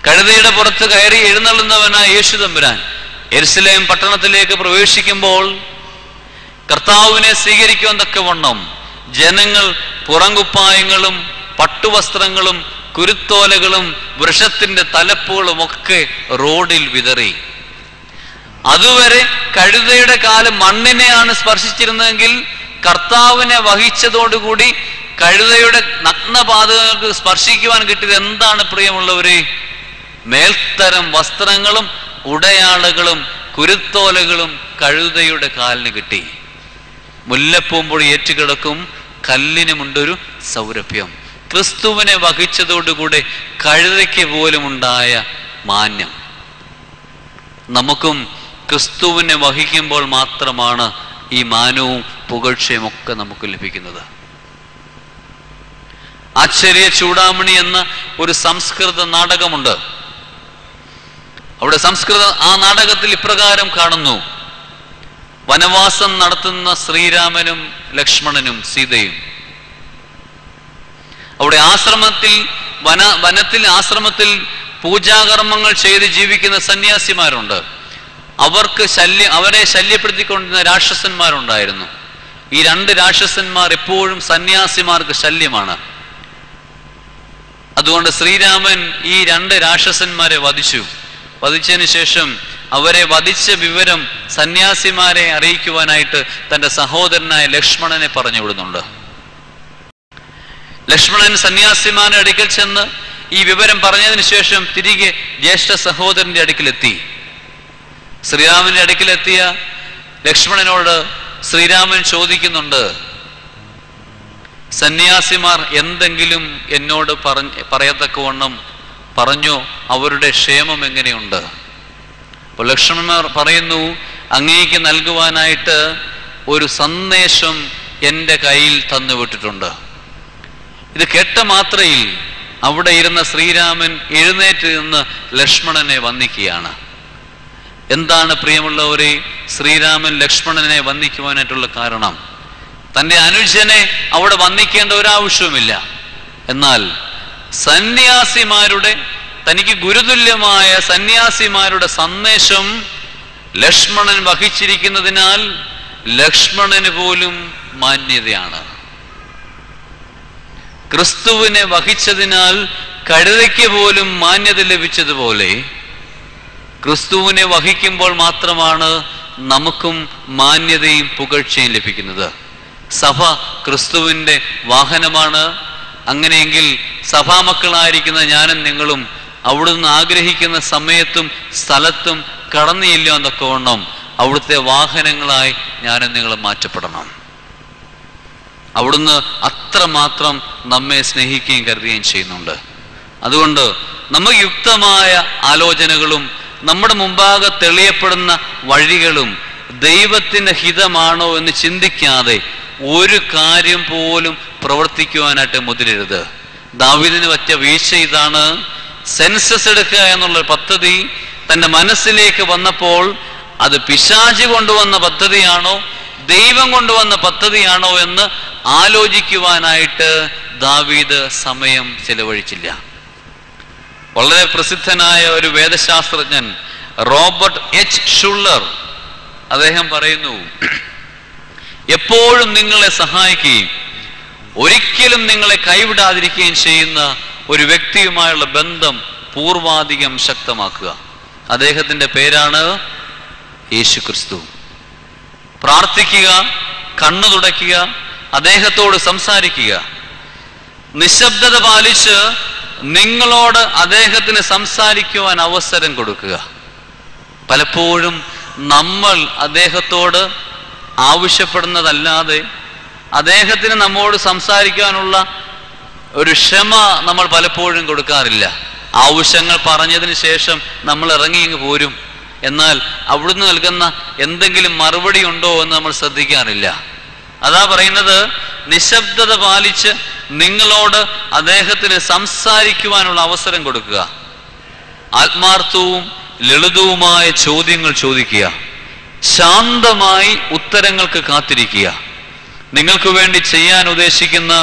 S1: കഴുതയുടെ പുറത്ത് കയറി എഴുന്നള്ളുന്നവനായ യേശു തമ്പുരാൻ യെരുശലേം പട്ടണത്തിലേക്ക് പ്രവേശിക്കുമ്പോൾ കർത്താവിനെ സ്വീകരിക്കുവാൻ തക്കവണ്ണം ജനങ്ങൾ പുറങ്കുപ്പായങ്ങളും പട്ടുവസ്ത്രങ്ങളും കുരുത്തോലകളും വൃക്ഷത്തിന്റെ തലപ്പുകളും ഒക്കെ റോഡിൽ വിതറി. അതുവരെ കഴുതയുടെ കാല് മണ്ണിനെയാണ് സ്പർശിച്ചിരുന്നതെങ്കിൽ കർത്താവിനെ വഹിച്ചതോടുകൂടി കഴുതയുടെ നഗ്നപാദങ്ങൾക്ക് സ്പർശിക്കുവാൻ കിട്ടിയത് എന്താണ് പ്രിയമുള്ളവരെ? മേൽത്തരം വസ്ത്രങ്ങളും ഉടയാളുകളും കുരുത്തോലകളും കഴുതയുടെ കാലിന് കിട്ടി. മുല്ലപ്പൂമ്പൊടി ഏറ്റുകിടക്കും കല്ലിനുമുണ്ടൊരു സൗരഭ്യം. ക്രിസ്തുവിനെ വഹിച്ചതോടുകൂടെ കഴുതയ്ക്ക് പോലും ഉണ്ടായ മാന്യം നമുക്കും ക്രിസ്തുവിനെ വഹിക്കുമ്പോൾ മാത്രമാണ് ഈ മാനവും പുകഴ്ചയും ഒക്കെ നമുക്ക് ലഭിക്കുന്നത്. ആശ്ചര്യ ചൂടാമണി എന്ന ഒരു സംസ്കൃത നാടകമുണ്ട്. അവിടെ ആ നാടകത്തിൽ ഇപ്രകാരം കാണുന്നു: വനവാസം നടത്തുന്ന ശ്രീരാമനും ലക്ഷ്മണനും സീതയും. അവിടെ ആശ്രമത്തിൽ പൂജാകർമ്മങ്ങൾ ചെയ്ത് ജീവിക്കുന്ന സന്യാസിമാരുണ്ട്. അവരെ ശല്യപ്പെടുത്തിക്കൊണ്ടിരുന്ന രാക്ഷസന്മാരുണ്ടായിരുന്നു. ഈ രണ്ട് രാക്ഷസന്മാർ എപ്പോഴും സന്യാസിമാർക്ക് ശല്യമാണ്. അതുകൊണ്ട് ശ്രീരാമൻ ഈ രണ്ട് രാക്ഷസന്മാരെ വധിച്ചതിന് ശേഷം അവരെ വധിച്ച വിവരം സന്യാസിമാരെ അറിയിക്കുവാനായിട്ട് തൻ്റെ സഹോദരനായ ലക്ഷ്മണനെ പറഞ്ഞു വിടുന്നുണ്ട്. ലക്ഷ്മണൻ സന്യാസിമാരുടെ അടുക്കൽ ചെന്ന് ഈ വിവരം പറഞ്ഞതിന് ശേഷം തിരികെ ജ്യേഷ്ഠ സഹോദരന്റെ അടുക്കിലെത്തി. ശ്രീരാമന്റെ അടുക്കിലെത്തിയ ലക്ഷ്മണനോട് ശ്രീരാമൻ ചോദിക്കുന്നുണ്ട്, സന്യാസിമാർ എന്തെങ്കിലും എന്നോട് പറയത്തക്കവണ്ണം പറഞ്ഞോ? അവരുടെ ക്ഷേമം എങ്ങനെയുണ്ട്? അപ്പോൾ ലക്ഷ്മണന്മാർ പറയുന്നു, അങ്ങേക്ക് നൽകുവാനായിട്ട് ഒരു സന്ദേശം എൻ്റെ കയ്യിൽ തന്നുവിട്ടിട്ടുണ്ട്. ഇത് കേട്ട മാത്രയിൽ അവിടെ ഇരുന്ന ശ്രീരാമൻ എഴുന്നേറ്റ് നിന്ന് ലക്ഷ്മണനെ വന്ദിക്കുകയാണ്. എന്താണ് പ്രിയമുള്ളവരെ ശ്രീരാമൻ ലക്ഷ്മണനെ വന്ദിക്കുവാനായിട്ടുള്ള കാരണം? തൻ്റെ അനുജനെ അവിടെ വന്ദിക്കേണ്ട ഒരാവശ്യവുമില്ല. എന്നാൽ തനിക്ക് ഗുരുതുല്യമായ സന്യാസിമാരുടെ സന്ദേശം ലക്ഷ്മണൻ വഹിച്ചിരിക്കുന്നതിനാൽ ലക്ഷ്മണന് പോലും മാന്യതയാണ്. ക്രിസ്തുവിനെ വഹിച്ചതിനാൽ കഴുതയ്ക്ക് പോലും മാന്യത ലഭിച്ചതുപോലെ ക്രിസ്തുവിനെ വഹിക്കുമ്പോൾ മാത്രമാണ് നമുക്കും മാന്യതയും പുകഴ്ചയും ലഭിക്കുന്നത്. സഭ ക്രിസ്തുവിൻ്റെ വാഹനമാണ്. അങ്ങനെയെങ്കിൽ സഭാമക്കളായിരിക്കുന്ന ഞാനും നിങ്ങളും അവിടുന്ന് ആഗ്രഹിക്കുന്ന സമയത്തും സ്ഥലത്തും കടന്നു ചെല്ലുവാനൊക്കെ വണ്ണം അവിടുത്തെ വാഹനങ്ങളായി ഞാനും നിങ്ങളും മാറ്റപ്പെടണം. അവിടുന്ന് അത്രമാത്രം നമ്മെ സ്നേഹിക്കുകയും കരുതുകയും ചെയ്യുന്നുണ്ട്. അതുകൊണ്ട് നമുക്ക് യുക്തമായ ആലോചനകളും നമ്മുടെ മുമ്പാകെ തെളിയപ്പെടുന്ന വഴികളും ദൈവത്തിൻ്റെ ഹിതമാണോ എന്ന് ചിന്തിക്കാതെ ഒരു കാര്യം പോലും പ്രവർത്തിക്കുവാനായിട്ട് മുതിരരുത്. ദാവീദിന് പറ്റിയ വീഴ്ച ഇതാണ്. സെൻസസ് എടുക്കുക എന്നുള്ള പദ്ധതി തൻ്റെ മനസ്സിലേക്ക് വന്നപ്പോൾ അത് പിശാച് കൊണ്ടുവന്ന പദ്ധതിയാണോ ദൈവം കൊണ്ടുവന്ന പദ്ധതിയാണോ എന്ന് ആലോചിക്കുവാനായിട്ട് ദാവീദ് സമയം ചെലവഴിച്ചില്ല. വളരെ പ്രസിദ്ധനായ ഒരു വേദശാസ്ത്രജ്ഞൻ റോബർട്ട് എച്ച് ഷുള്ളർ അദ്ദേഹം പറയുന്നു, എപ്പോഴും നിങ്ങളെ സഹായിക്കുകയും ഒരിക്കലും നിങ്ങളെ കൈവിടാതിരിക്കുകയും ചെയ്യുന്ന ഒരു വ്യക്തിയുമായുള്ള ബന്ധം പൂർവാധികം ശക്തമാക്കുക. അദ്ദേഹത്തിന്റെ പേരാണ് യേശുക്രിസ്തു. പ്രാർത്ഥിക്കുക, കണ്ണു തുടയ്ക്കുക, അദ്ദേഹത്തോട് സംസാരിക്കുക. നിശബ്ദത പാലിച്ച് നിങ്ങളോട് അദ്ദേഹത്തിന് സംസാരിക്കുവാൻ അവസരം കൊടുക്കുക. പലപ്പോഴും നമ്മൾ അദ്ദേഹത്തോട് ആവശ്യപ്പെടുന്നതല്ലാതെ അദ്ദേഹത്തിന് നമ്മോട് സംസാരിക്കാനുള്ള ഒരു ക്ഷമ നമ്മൾ പലപ്പോഴും കൊടുക്കാറില്ല. ആവശ്യങ്ങൾ പറഞ്ഞതിന് ശേഷം നമ്മൾ ഇറങ്ങി പോരും. എന്നാൽ അവിടുന്ന് നൽകുന്ന എന്തെങ്കിലും മറുപടി ഉണ്ടോ എന്ന് നമ്മൾ ശ്രദ്ധിക്കാറില്ല. അതാ പറയുന്നത്, നിശബ്ദത പാലിച്ച് നിങ്ങളോട് അദ്ദേഹത്തിന് സംസാരിക്കുവാനുള്ള അവസരം കൊടുക്കുക. ആത്മാർത്ഥവും ലളിതവുമായ ചോദ്യങ്ങൾ ചോദിക്കുക. ശാന്തമായി ഉത്തരങ്ങൾക്ക് കാത്തിരിക്കുക. നിങ്ങൾക്ക് വേണ്ടി ചെയ്യാൻ ഉദ്ദേശിക്കുന്ന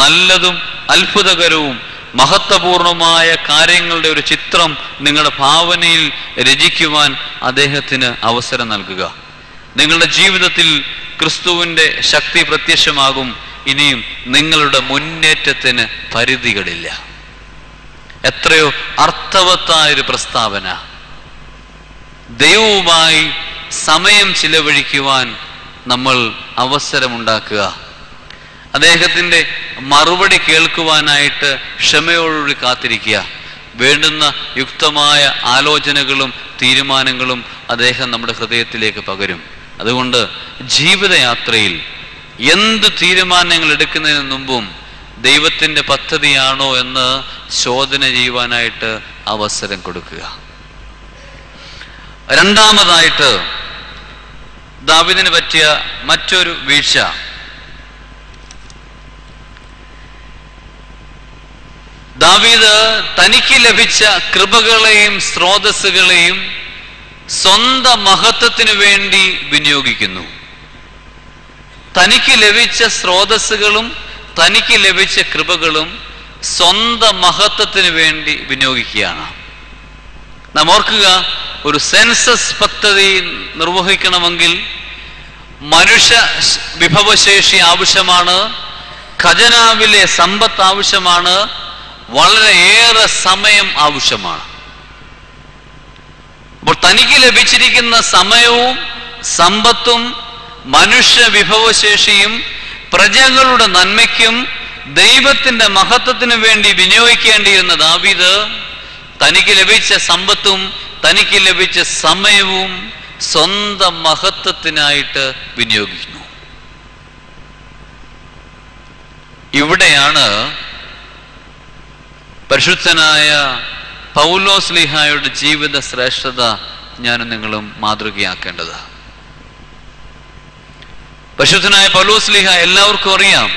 S1: നല്ലതും അത്ഭുതകരവും മഹത്വപൂർണമായ കാര്യങ്ങളുടെ ഒരു ചിത്രം നിങ്ങളുടെ ഭാവനയിൽ രചിക്കുവാൻ അദ്ദേഹത്തിന് അവസരം നൽകുക. നിങ്ങളുടെ ജീവിതത്തിൽ ക്രിസ്തുവിന്റെ ശക്തി പ്രത്യക്ഷമാകും. ഇനിയും നിങ്ങളുടെ മുന്നേറ്റത്തിന് പരിധികളില്ല. എത്രയോ അർത്ഥവത്തായൊരു പ്രസ്താവന. ദൈവവുമായി സമയം ചിലവഴിക്കുവാൻ നമ്മൾ അവസരമുണ്ടാക്കുക. അദ്ദേഹത്തിന്റെ മറുപടി കേൾക്കുവാനായിട്ട് ക്ഷമയോടുകൂടി കാത്തിരിക്കുക. വേണ്ടുന്ന യുക്തമായ ആലോചനകളും തീരുമാനങ്ങളും അദ്ദേഹം നമ്മുടെ ഹൃദയത്തിലേക്ക് പകരും. അതുകൊണ്ട് ജീവിതയാത്രയിൽ എന്ത് തീരുമാനങ്ങൾ എടുക്കുന്നതിന് മുമ്പും ദൈവത്തിന്റെ പദ്ധതിയാണോ എന്ന് ശോധന ചെയ്യുവാനായിട്ട് അവസരം കൊടുക്കുക. രണ്ടാമതായിട്ട് ദാവീദിന് പറ്റിയ മറ്റൊരു വീഴ്ച, ദാവീദ് തനിക്ക് ലഭിച്ച കൃപകളെയും സ്രോതസ്സുകളെയും സ്വന്തം മഹത്വത്തിനു വേണ്ടി വിനിയോഗിക്കുന്നു. തനിക്ക് ലഭിച്ച സ്രോതസ്സുകളും തനിക്ക് ലഭിച്ച കൃപകളും സ്വന്തം മഹത്വത്തിനു വേണ്ടി വിനിയോഗിക്കുകയാണ്. നാം ഓർക്കുക, ഒരു സെൻസസ് പദ്ധതി നിർവഹിക്കണമെങ്കിൽ മനുഷ്യ വിഭവശേഷി ആവശ്യമാണ്, ഖജനാവിലെ സമ്പത്ത് ആവശ്യമാണ്, വളരെയേറെ സമയം ആവശ്യമാണ്. അപ്പോൾ തനിക്ക് ലഭിച്ചിരിക്കുന്ന സമയവും സമ്പത്തും മനുഷ്യ വിഭവശേഷിയും പ്രജകളുടെ നന്മയ്ക്കും ദൈവത്തിന്റെ മഹത്വത്തിനു വേണ്ടി വിനിയോഗിക്കേണ്ടിയിരുന്ന ദാവീദ് തനിക്ക് ലഭിച്ച സമ്പത്തും തനിക്ക് ലഭിച്ച സമയവും സ്വന്തം മഹത്വത്തിനായിട്ട് വിനിയോഗിക്കുന്നു. ഇവിടെയാണ് പരിശുദ്ധനായ പൗലോസ്ലീഹായുടെ ജീവിത ശ്രേഷ്ഠത ഞാനും നിങ്ങളും മാതൃകയാക്കേണ്ടത്. പരിശുദ്ധനായ പൗലോസ്ലീഹ എല്ലാവർക്കും അറിയാം,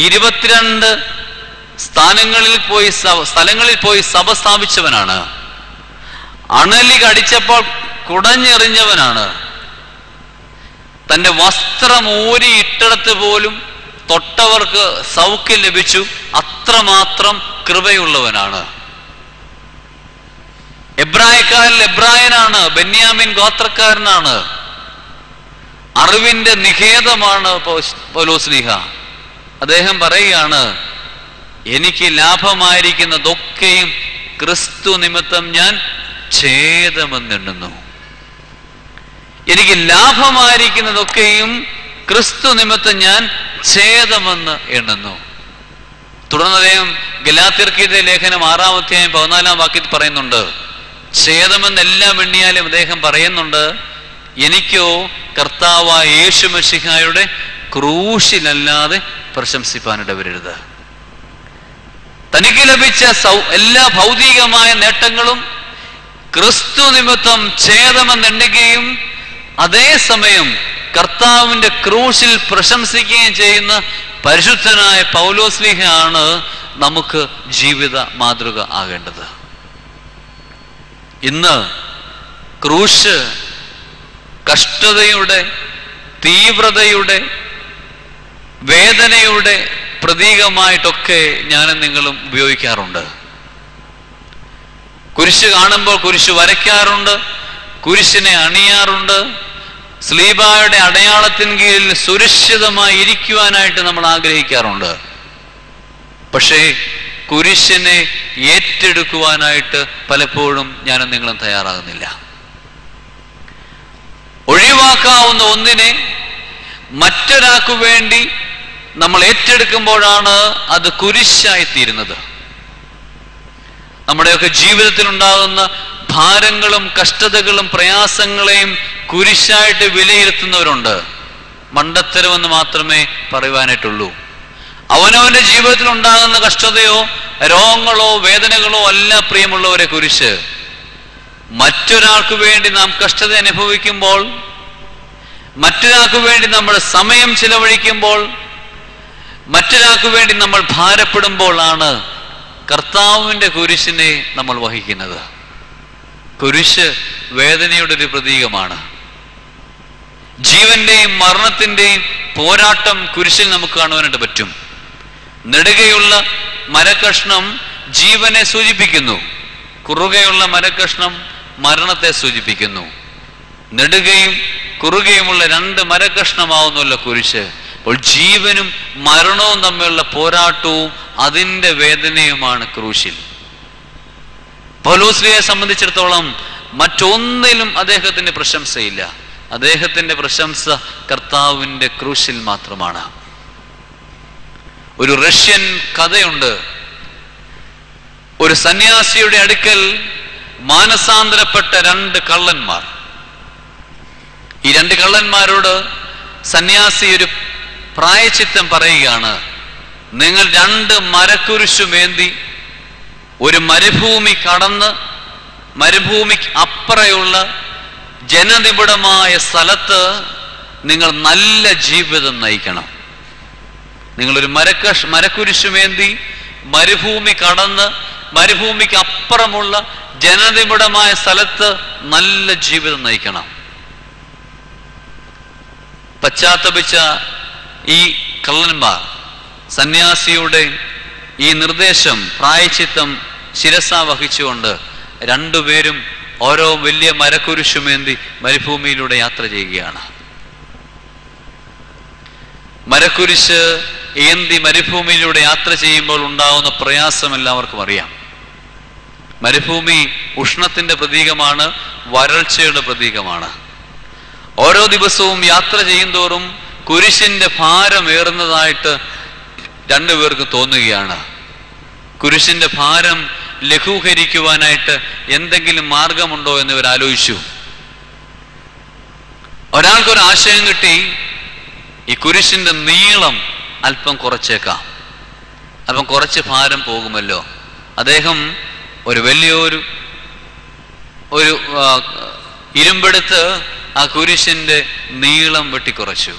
S1: 22 സ്ഥലങ്ങളിൽ പോയി സഭ സ്ഥാപിച്ചവനാണ്. അണലി കടിച്ചപ്പോൾ കുടഞ്ഞെറിഞ്ഞവനാണ്. തന്റെ വസ്ത്രം ഊരി ഇട്ടിടത്ത് പോലും തൊട്ടവർക്ക് സൗഖ്യം ലഭിച്ചു. അത്രമാത്രം കൃപയുള്ളവനാണ്. എബ്രായക്കാരിൽ എബ്രായനാണ്, ബെന്യാമിൻ ഗോത്രക്കാരനാണ്. അറിവിന്റെ നിഖേധമാണ് പൗലോസ്ലീഹ. അദ്ദേഹം പറയുകയാണ്, എനിക്ക് ലാഭമായിരിക്കുന്നതൊക്കെയും ക്രിസ്തു നിമിത്തം ഞാൻ ഛേദമെന്നെണ്ണുന്നു. എനിക്ക് ലാഭമായിരിക്കുന്നതൊക്കെയും ക്രിസ്തു നിമിത്തം ഞാൻ ഛേദമെന്ന് എണ്ണുന്നു. തുടർന്ന് അദ്ദേഹം ഗലാത്യർക്കെഴുതിയ ലേഖനം 6-ാം അധ്യായം 14-ാം വാക്യത്തിൽ പറയുന്നുണ്ട്, ഛേദമെന്നെല്ലാം എണ്ണിയാലും അദ്ദേഹം പറയുന്നുണ്ട്, എനിക്കോ കർത്താവായ യേശു മിശിഹായുടെ ക്രൂശിലല്ലാതെ പ്രശംസിപ്പാനിടവരരുത്. തനിക്ക് ലഭിച്ച എല്ലാ ഭൗതികമായ നേട്ടങ്ങളും ക്രിസ്തു നിമിത്തം ഛേദമെന്നെണ്ണുകയും അതേസമയം കർത്താവിന്റെ ക്രൂശിൽ പ്രശംസിക്കുകയും ചെയ്യുന്ന പരിശുദ്ധനായ പൗലോസ്ലീഹയാണ് നമുക്ക് ജീവിത മാതൃക ആകേണ്ടത്. ഇന്ന് ക്രൂശ് കഷ്ടതയുടെ, തീവ്രതയുടെ, വേദനയുടെ പ്രതീകമായിട്ടൊക്കെ ഞാനും നിങ്ങളും ഉപയോഗിക്കാറുണ്ട്. കുരിശ് കാണുമ്പോൾ കുരിശ് വരയ്ക്കാറുണ്ട്, കുരിശിനെ അണിയാറുണ്ട്, സ്ലീബായുടെ അടയാളത്തിന് കീഴിൽ സുരക്ഷിതമായി ഇരിക്കുവാനായിട്ട് നമ്മൾ ആഗ്രഹിക്കാറുണ്ട്. പക്ഷേ കുരിശിനെ ഏറ്റെടുക്കുവാനായിട്ട് പലപ്പോഴും ഞാനും നിങ്ങളും തയ്യാറാകുന്നില്ല. ഒഴിവാക്കാവുന്ന ഒന്നിനെ മറ്റൊരാൾക്ക് വേണ്ടി നമ്മൾ ഏറ്റെടുക്കുമ്പോഴാണ് അത് കുരിശായിത്തീരുന്നത്. നമ്മുടെയൊക്കെ ജീവിതത്തിൽ ഉണ്ടാകുന്ന ഭാരങ്ങളും കഷ്ടതകളും പ്രയാസങ്ങളെയും കുരിശായിട്ട് വിലയിരുത്തുന്നവരുണ്ട്. മണ്ടത്തരമെന്ന് മാത്രമേ പറയുവാനായിട്ടുള്ളൂ. അവനവന്റെ ജീവിതത്തിൽ ഉണ്ടാകുന്ന കഷ്ടതയോ രോഗങ്ങളോ വേദനകളോ അല്ല പ്രിയമുള്ളവരെ കുരിശ്. മറ്റൊരാൾക്ക് വേണ്ടി നാം കഷ്ടത അനുഭവിക്കുമ്പോൾ, മറ്റൊരാൾക്ക് വേണ്ടി നമ്മൾ സമയം ചിലവഴിക്കുമ്പോൾ, മറ്റൊരാൾക്ക് വേണ്ടി നമ്മൾ ഭാരപ്പെടുമ്പോഴാണ് കർത്താവിന്റെ കുരിശിനെ നമ്മൾ വഹിക്കുന്നത്. കുരിശ് വേദനയുടെ ഒരു പ്രതീകമാണ്. ജീവന്റെയും മരണത്തിന്റെയും പോരാട്ടം കുരിശിൽ നമുക്ക് കാണുവാനായിട്ട് പറ്റും. നെടുകയുള്ള മരക്കഷ്ണം ജീവനെ സൂചിപ്പിക്കുന്നു, കുറുകയുള്ള മരക്കഷ്ണം മരണത്തെ സൂചിപ്പിക്കുന്നു. നെടുകയും കുറുകയുമുള്ള രണ്ട് മരക്കഷ്ണമാവുന്നല്ലോ കുരിശ്. അപ്പോൾ ജീവനും മരണവും തമ്മിലുള്ള പോരാട്ടവും അതിൻ്റെ വേദനയുമാണ് ക്രൂശിൽ. പൗലോസ്ലിയെ സംബന്ധിച്ചിടത്തോളം മറ്റൊന്നിലും അദ്ദേഹത്തിന്റെ പ്രശംസയില്ല. അദ്ദേഹത്തിന്റെ പ്രശംസ കർത്താവിന്റെ ക്രൂശിൽ മാത്രമാണ്. ഒരു റഷ്യൻ കഥയുണ്ട്. ഒരു സന്യാസിയുടെ അടുക്കൽ മാനസാന്തരപ്പെട്ട രണ്ട് കള്ളന്മാർ. ഈ രണ്ട് കള്ളന്മാരോട് സന്യാസി ഒരു പ്രായച്ചിത്തം പറയുകയാണ്. നിങ്ങൾ രണ്ട് മരക്കുരിശുമേന്തി ഒരു മരുഭൂമി കടന്ന് മരുഭൂമിക്ക് അപ്പുറയുള്ള ജനനിബിഡമായ സ്ഥലത്ത് നിങ്ങൾ നല്ല ജീവിതം നയിക്കണം. നിങ്ങളൊരു മരക്കുരിശുമേന്തി മരുഭൂമി കടന്ന് മരുഭൂമിക്ക് അപ്പുറമുള്ള ജനനിബിഡമായ സ്ഥലത്ത് നല്ല ജീവിതം നയിക്കണം. പശ്ചാത്തപിച്ച ഈ കള്ളന്മാർ സന്യാസിയുടെ ഈ നിർദ്ദേശം പ്രായച്ചിത്തം ശിരസ വഹിച്ചുകൊണ്ട് രണ്ടുപേരും ഓരോ വലിയ മരക്കുരിശുമേന്തി മരുഭൂമിയിലൂടെ യാത്ര ചെയ്യുകയാണ്. മരക്കുരിശ് ഏന്തി മരുഭൂമിയിലൂടെ യാത്ര ചെയ്യുമ്പോൾ ഉണ്ടാവുന്ന പ്രയാസം എല്ലാവർക്കും അറിയാം. മരുഭൂമി ഉഷ്ണത്തിന്റെ പ്രതീകമാണ്, വരൾച്ചയുടെ പ്രതീകമാണ്. ഓരോ ദിവസവും യാത്ര ചെയ്യുന്തോറും കുരിശിന്റെ ഭാരം ഏറുന്നതായിട്ട് രണ്ടുപേർക്ക് തോന്നുകയാണ്. കുരിശിന്റെ ഭാരം ലഘൂകരിക്കുവാനായിട്ട് എന്തെങ്കിലും മാർഗമുണ്ടോ എന്ന് ഇവർ ആലോചിച്ചു. ഒരാൾക്കൊരു ആശയം കിട്ടി, ഈ കുരിശിന്റെ നീളം അല്പം കുറച്ചേക്കാം, അപ്പം കുറച്ച് ഭാരം പോകുമല്ലോ. അദ്ദേഹം ഒരു വലിയൊരു ഇരുമ്പെടുത്ത് ആ കുരിശിന്റെ നീളം വെട്ടിക്കുറച്ചു.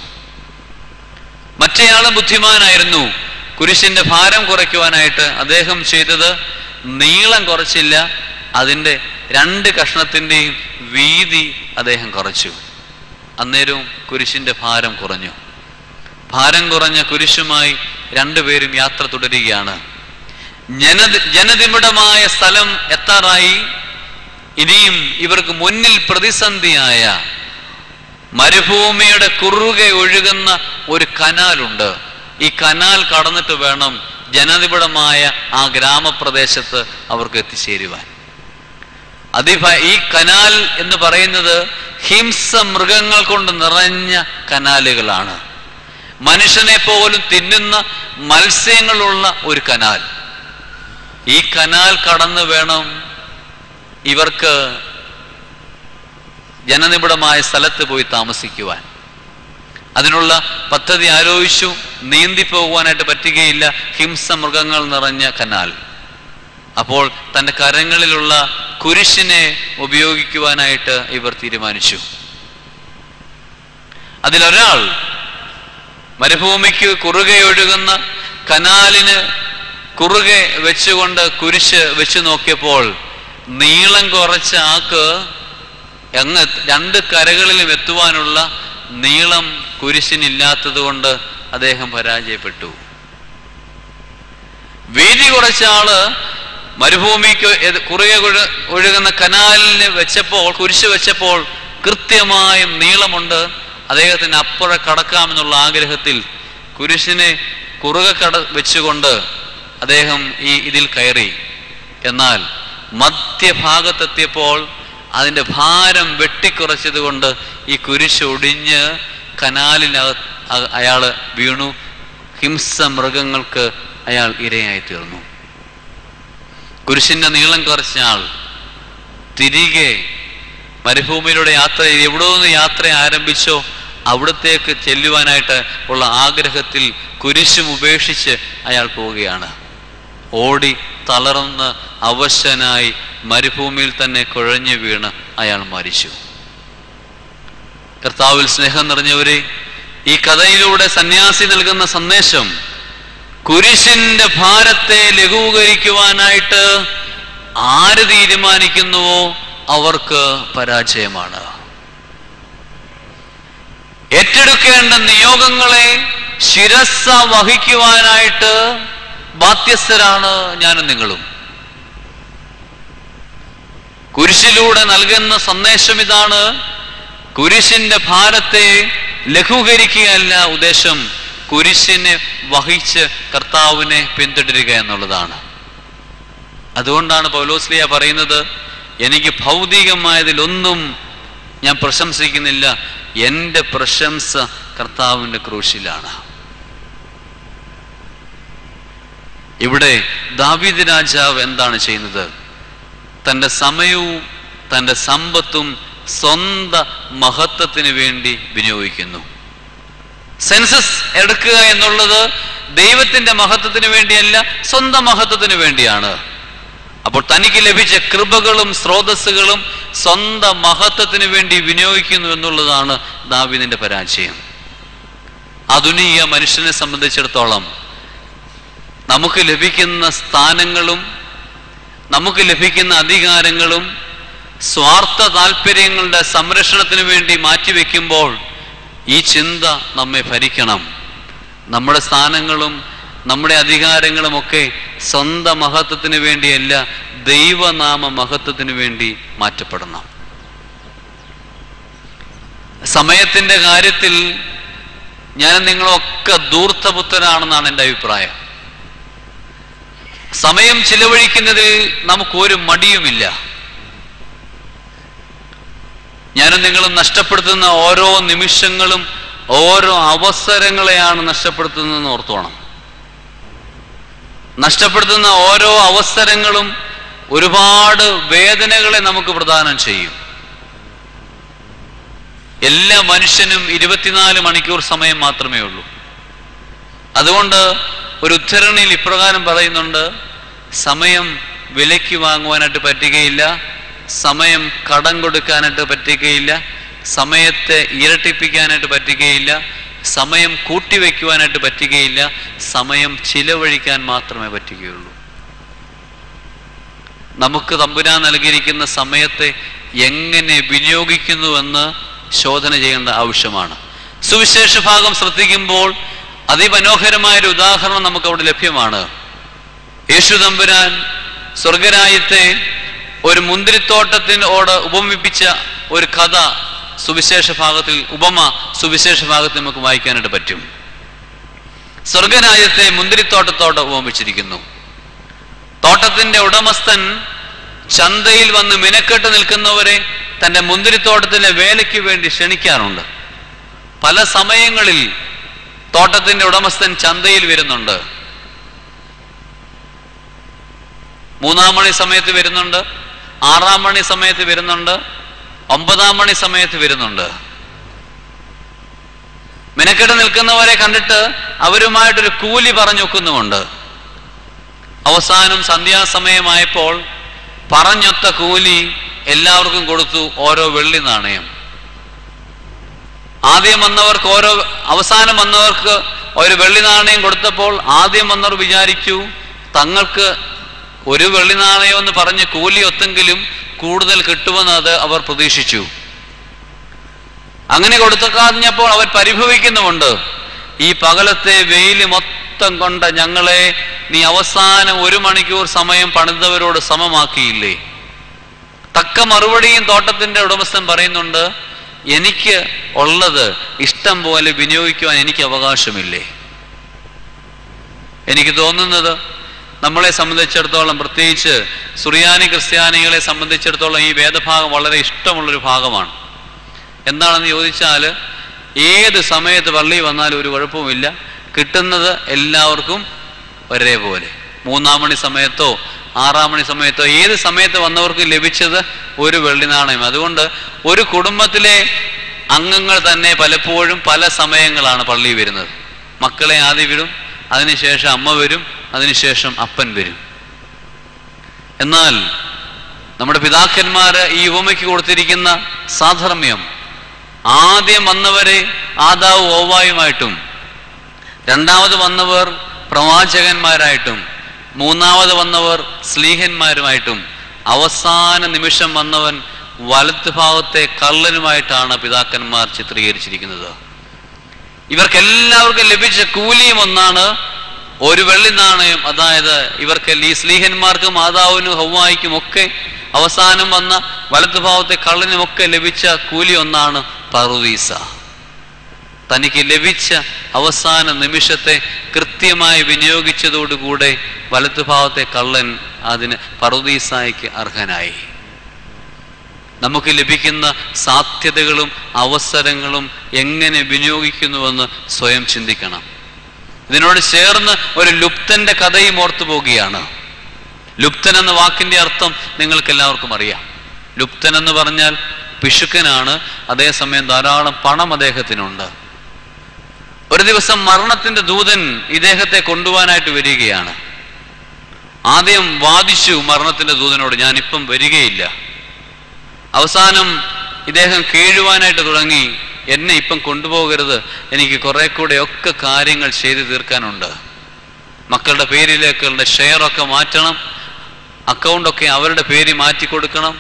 S1: മറ്റേയാളും ബുദ്ധിമാനായിരുന്നു. കുരിശിന്റെ ഭാരം കുറയ്ക്കുവാനായിട്ട് അദ്ദേഹം ചെയ്തത് നീളം കുറച്ചില്ല, അതിൻ്റെ രണ്ട് കഷ്ണത്തിൻ്റെയും വീതി അദ്ദേഹം കുറച്ചു. അന്നേരവും കുരിശിന്റെ ഭാരം കുറഞ്ഞു. ഭാരം കുറഞ്ഞ കുരിശുമായി രണ്ടുപേരും യാത്ര തുടരുകയാണ്. ജനനിബിഡമായ സ്ഥലം എത്താറായി. ഇനിയും ഇവർക്ക് മുന്നിൽ പ്രതിസന്ധിയായ മരുഭൂമിയുടെ കുറുകെ ഒഴുകുന്ന ഒരു കനാലുണ്ട്. ഈ കനാൽ കടന്നിട്ട് വേണം ജനനിബിഡമായ ആ ഗ്രാമപ്രദേശത്ത് അവർക്ക് എത്തിച്ചേരുവാൻ. ഈ കനാൽ എന്ന് പറയുന്നത് ഹിംസ മൃഗങ്ങൾ കൊണ്ട് നിറഞ്ഞ കനാലുകളാണ്. മനുഷ്യനെ പോലും തിന്നുന്ന മത്സ്യങ്ങളുള്ള ഒരു കനാൽ. ഈ കനാൽ കടന്നു വേണം ഇവർക്ക് ജനനിബിഡമായ സ്ഥലത്ത് പോയി താമസിക്കുവാൻ. അതിനുള്ള പദ്ധതി ആലോചിച്ചു. നീന്തിപ്പോകുവാനായിട്ട് പറ്റുകയില്ല, ഹിംസ മൃഗങ്ങൾ നിറഞ്ഞ കനാൽ. അപ്പോൾ തൻ്റെ കരങ്ങളിലുള്ള കുരിശിനെ ഉപയോഗിക്കുവാനായിട്ട് ഇവർ തീരുമാനിച്ചു. അതിലൊരാൾ മരുഭൂമിക്ക് കുറുകെ ഒഴുകുന്ന കനാലിന് കുറുകെ വെച്ചുകൊണ്ട് കുരിശ് വെച്ച് നോക്കിയപ്പോൾ നീളം കുറച്ച ആൾക്ക് രണ്ട് കരകളിലും എത്തുവാനുള്ള നീളം കുരിശിനില്ലാത്തത് കൊണ്ട് അദ്ദേഹം പരാജയപ്പെട്ടു. വീതി കുറച്ച ആള് മരുഭൂമിക്ക് കുറുകെ ഒഴുകുന്ന കനാലിന് വെച്ചപ്പോൾ കുരിശ് വെച്ചപ്പോൾ കൃത്യമായും നീളമുണ്ട്. അദ്ദേഹത്തിന് അപ്പുറം കടക്കാമെന്നുള്ള ആഗ്രഹത്തിൽ കുരിശിനെ കുറുകെ വെച്ചുകൊണ്ട് അദ്ദേഹം ഇതിൽ കയറി. എന്നാൽ മധ്യഭാഗത്തെത്തിയപ്പോൾ അതിൻ്റെ ഭാരം വെട്ടിക്കുറച്ചത് കൊണ്ട് ഈ കുരിശ് ഒടിഞ്ഞ് കനാലിനകത്ത് അയാൾ വീണു. ഹിംസമൃഗങ്ങൾക്ക് അയാൾ ഇരയായി തീർന്നു. കുരിശിന്റെ നീളം കുറച്ച ആൾ തിരികെ മരുഭൂമിയിലൂടെ യാത്ര ചെയ്ത് എവിടെ നിന്ന് യാത്ര ആരംഭിച്ചോ അവിടത്തേക്ക് ചെല്ലുവാനായിട്ട് ഉള്ള ആഗ്രഹത്തിൽ കുരിശും ഉപേക്ഷിച്ച് അയാൾ പോവുകയാണ്. ഓടി തളർന്ന് അവശനായി മരുഭൂമിയിൽ തന്നെ കുഴഞ്ഞു വീണ് അയാൾ മരിച്ചു. കർത്താവിൽ സ്നേഹം നിറഞ്ഞവരെ, ഈ കഥയിലൂടെ സന്യാസി നൽകുന്ന സന്ദേശം കുരിശിന്റെ ഭാരത്തെ ലഘൂകരിക്കുവാനായിട്ട് ആര് തീരുമാനിക്കുന്നുവോ അവർക്ക് പരാജയമാണ്. ഏറ്റെടുക്കേണ്ട നിയോഗങ്ങളെ ശിരസ്സ വഹിക്കുവാനായിട്ട് ബാധ്യസ്ഥരാണ് ഞാനും നിങ്ങളും. കുരിശിലൂടെ നൽകുന്ന സന്ദേശം ഇതാണ്: കുരിശിന്റെ ഭാരത്തെ ലഘൂകരിക്കുകയല്ല ഉദ്ദേശം, കുരിശിനെ വഹിച്ച് കർത്താവിനെ പിന്തുടരുക എന്നുള്ളതാണ്. അതുകൊണ്ടാണ് പൗലോസ്ലീഹ പറയുന്നത്, എനിക്ക് ഭൗതികമായതിലൊന്നും ഞാൻ പ്രശംസിക്കുന്നില്ല, എൻ്റെ പ്രശംസ കർത്താവിൻ്റെ ക്രൂശിലാണ്. ഇവിടെ ദാവീദ് രാജാവ് എന്താണ് ചെയ്യുന്നത്? തൻ്റെ സമയവും തൻ്റെ സമ്പത്തും സ്വന്തം മഹത്വത്തിന് വേണ്ടി വിനിയോഗിക്കുന്നു. സെൻസസ് എടുക്കുക എന്നുള്ളത് ദൈവത്തിന്റെ മഹത്വത്തിന് വേണ്ടിയല്ല, സ്വന്തം മഹത്വത്തിന് വേണ്ടിയാണ്. അപ്പോൾ തനിക്ക് ലഭിച്ച കൃപകളും സ്രോതസ്സുകളും സ്വന്തം മഹത്വത്തിന് വേണ്ടി വിനിയോഗിക്കുന്നു എന്നുള്ളതാണ് ദാവീദിന്റെ പരാജയം. ആധുനിക മനുഷ്യനെ സംബന്ധിച്ചിടത്തോളം നമുക്ക് ലഭിക്കുന്ന സ്ഥാനങ്ങളും നമുക്ക് ലഭിക്കുന്ന അധികാരങ്ങളും സ്വാർത്ഥ താല്പര്യങ്ങളുടെ സംരക്ഷണത്തിന് വേണ്ടി മാറ്റിവെക്കുമ്പോൾ ഈ ചിന്ത നമ്മെ ഭരിക്കണം. നമ്മുടെ സ്ഥാനങ്ങളും നമ്മുടെ അധികാരങ്ങളുമൊക്കെ സ്വന്തം മഹത്വത്തിന് വേണ്ടിയല്ല, ദൈവനാമ മഹത്വത്തിന് വേണ്ടി മാറ്റപ്പെടണം. സമയത്തിന്റെ കാര്യത്തിൽ ഞാൻ നിങ്ങളൊക്കെ ധൂർത്തപുത്രരാണെന്നാണ് എൻ്റെ അഭിപ്രായം. സമയം ചിലവഴിക്കുന്നതിൽ നമുക്കൊരു മടിയുമില്ല. ഞാനും നിങ്ങളും നഷ്ടപ്പെടുത്തുന്ന ഓരോ നിമിഷങ്ങളും ഓരോ അവസരങ്ങളെയാണ് നഷ്ടപ്പെടുത്തുന്നതെന്ന് ഓർത്തോണം. നഷ്ടപ്പെടുത്തുന്ന ഓരോ അവസരങ്ങളും ഒരുപാട് വേദനകളെ നമുക്ക് പ്രദാനം ചെയ്യും. എല്ലാ മനുഷ്യനും 24 മണിക്കൂർ സമയം മാത്രമേ ഉള്ളൂ. അതുകൊണ്ട് ഒരു ഉദ്ധരണിയിൽ ഇപ്രകാരം പറയുന്നുണ്ട്: സമയം വിലയ്ക്ക് വാങ്ങുവാനായിട്ട് പറ്റുകയില്ല, സമയം കടം കൊടുക്കാനായിട്ട് പറ്റുകയില്ല, സമയത്തെ ഇരട്ടിപ്പിക്കാനായിട്ട് പറ്റുകയില്ല, സമയം കൂട്ടിവെക്കുവാനായിട്ട് പറ്റുകയില്ല, സമയം ചിലവഴിക്കാൻ മാത്രമേ പറ്റുകയുള്ളൂ. നമുക്ക് തമ്പുരാൻ നൽകിയിരിക്കുന്ന സമയത്തെ എങ്ങനെ വിനിയോഗിക്കുന്നുവെന്ന് ശോധന ചെയ്യേണ്ട ആവശ്യമാണ്. സുവിശേഷ ഭാഗം ശ്രദ്ധിക്കുമ്പോൾ അതിമനോഹരമായൊരു ഉദാഹരണം നമുക്ക് അവിടെ ലഭ്യമാണ്. യേശു തമ്പുരാൻ സ്വർഗരാജ്യത്തെ ഒരു മുന്തിരിത്തോട്ടത്തിനോട് ഉപമിപ്പിച്ച ഒരു കഥ സുവിശേഷ ഭാഗത്തിൽ, ഉപമ സുവിശേഷ ഭാഗത്തിൽ നമുക്ക് വായിക്കാനായിട്ട് പറ്റും. സ്വർഗരാജ്യത്തെ മുന്തിരിത്തോട്ടത്തോട് ഉപമിച്ചിരിക്കുന്നു. തോട്ടത്തിന്റെ ഉടമസ്ഥൻ ചന്തയിൽ വന്ന് മിനക്കെട്ട് നിൽക്കുന്നവരെ തന്റെ മുന്തിരിത്തോട്ടത്തിലെ വേലയ്ക്ക് വേണ്ടി ക്ഷണിക്കാറുണ്ട്. പല സമയങ്ങളിൽ തോട്ടത്തിന്റെ ഉടമസ്ഥൻ ചന്തയിൽ വരുന്നുണ്ട്. 3-ാം മണി സമയത്ത് വരുന്നുണ്ട്, 6-ാം മണി സമയത്ത് വരുന്നുണ്ട്, 9-ാം മണി സമയത്ത് വരുന്നുണ്ട്. മിനക്കെട്ട് നിൽക്കുന്നവരെ കണ്ടിട്ട് അവരുമായിട്ടൊരു കൂലി പറഞ്ഞു വെക്കുന്നുമുണ്ട്. അവസാനം സന്ധ്യാസമയമായപ്പോൾ പറഞ്ഞൊത്ത കൂലി എല്ലാവർക്കും കൊടുത്തു, ഓരോ വെള്ളി നാണയം. ആദ്യം വന്നവർക്ക് അവസാനം വന്നവർക്ക് ഒരു വെള്ളി നാണയം കൊടുത്തപ്പോൾ ആദ്യം വന്നവർ വിചാരിച്ചു തങ്ങൾക്ക് ഒരു വെള്ളി നാണയം എന്ന് പറഞ്ഞ് കൂലി ഒത്തെങ്കിലും കൂടുതൽ കിട്ടുമെന്ന് അവർ പ്രതീക്ഷിച്ചു. അങ്ങനെ കൊടുത്തക്കാഞ്ഞപ്പോൾ അവർ പരിഭവിക്കുന്നുമുണ്ട്. ഈ പകലത്തെ വെയിൽ മൊത്തം കൊണ്ട ഞങ്ങളെ നീ അവസാനം 1 മണിക്കൂർ സമയം പണിതവരോട് സമമാക്കിയില്ലേ? തക്ക മറുപടിയും തോട്ടത്തിന്റെ ഉടമസ്ഥൻ പറയുന്നുണ്ട്, എനിക്ക് ഉള്ളത് ഇഷ്ടം പോലെ വിനിയോഗിക്കുവാൻ എനിക്ക് അവകാശമില്ലേ? എനിക്ക് തോന്നുന്നത് നമ്മളെ സംബന്ധിച്ചിടത്തോളം, പ്രത്യേകിച്ച് സുറിയാനി ക്രിസ്ത്യാനികളെ സംബന്ധിച്ചിടത്തോളം ഈ വേദഭാഗം വളരെ ഇഷ്ടമുള്ളൊരു ഭാഗമാണ്. എന്താണെന്ന് ചോദിച്ചാൽ, ഏത് സമയത്ത് പള്ളി വന്നാലും ഒരു കുഴപ്പവുമില്ല, കിട്ടുന്നത് എല്ലാവർക്കും ഒരേപോലെ. 3-ാം മണി സമയത്തോ 6-ാം മണി സമയത്തോ ഏത് സമയത്ത് വന്നവർക്ക് ലഭിച്ചത് ഒരു വെള്ളി നാണയം. അതുകൊണ്ട് ഒരു കുടുംബത്തിലെ അംഗങ്ങൾ തന്നെ പലപ്പോഴും പല സമയങ്ങളാണ് പള്ളി വരുന്നത്. മക്കളെ ആദ്യം വിടും, അതിനുശേഷം അമ്മ വരും, അതിനുശേഷം അപ്പൻ വരും. എന്നാൽ നമ്മുടെ പിതാക്കന്മാര് ഈ ഉപമയ്ക്ക് കൊടുത്തിരിക്കുന്ന സാധർമ്മ്യം, ആദ്യം വന്നവരെ ആദാവും ഹവ്വായുമായിട്ടും, രണ്ടാമത് വന്നവർ പ്രവാചകന്മാരായിട്ടും, മൂന്നാമത് വന്നവർ സ്ലീഹന്മാരുമായിട്ടും, അവസാന നിമിഷം വന്നവൻ വലത്ത് ഭാഗത്തെ കള്ളനുമായിട്ടാണ് പിതാക്കന്മാർ ചിത്രീകരിച്ചിരിക്കുന്നത്. ഇവർക്കെല്ലാവർക്കും ലഭിച്ച കൂലിയും ഒന്നാണ്, ഒരു വെള്ളി നാണയം. അതായത് ഇവർക്ക് ഈ സ്ലീഹന്മാർക്കും ആദാവിനും ഹവ്വായിക്കും ഒക്കെ അവസാനം വന്ന വലത്ത് ഭാഗത്തെ കള്ളനുമൊക്കെ ലഭിച്ച കൂലി ഒന്നാണ്, പറുദീസ. തനിക്ക് ലഭിച്ച അവസാന നിമിഷത്തെ കൃത്യമായി വിനിയോഗിച്ചതോടുകൂടെ വലത്ത് ഭാഗത്തെ കള്ളൻ അതിന് പറുദീസായ്ക്ക് അർഹനായി. നമുക്ക് ലഭിക്കുന്ന സാധ്യതകളും അവസരങ്ങളും എങ്ങനെ വിനിയോഗിക്കുന്നുവെന്ന് സ്വയം ചിന്തിക്കണം. ഇതിനോട് ചേർന്ന് ഒരു ലുപ്തന്റെ കഥയും ഓർത്തു പോവുകയാണ്. ലുപ്തൻ എന്ന വാക്കിന്റെ അർത്ഥം നിങ്ങൾക്ക് എല്ലാവർക്കും അറിയാം. ലുപ്തൻ എന്ന് പറഞ്ഞാൽ പിശുക്കനാണ്, അതേസമയം ധാരാളം പണം അദ്ദേഹത്തിനുണ്ട്. ഒരു ദിവസം മരണത്തിന്റെ ദൂതൻ ഇദ്ദേഹത്തെ കൊണ്ടുപോകാനായിട്ട് വരികയാണ്. ആദ്യം വാദിച്ചു മരണത്തിന്റെ ദൂതനോട്, ഞാനിപ്പം വരികയില്ല. അവസാനം ഇദ്ദേഹം കേഴുവാനായിട്ട് തുടങ്ങി, എന്നെ ഇപ്പം കൊണ്ടുപോകരുത്, എനിക്ക് കുറെ കൂടെ ഒക്കെ കാര്യങ്ങൾ ചെയ്തു തീർക്കാനുണ്ട്. മക്കളുടെ പേരിലേക്കുള്ള ഷെയറൊക്കെ മാറ്റണം, അക്കൗണ്ടൊക്കെ അവരുടെ പേര് മാറ്റി കൊടുക്കണം.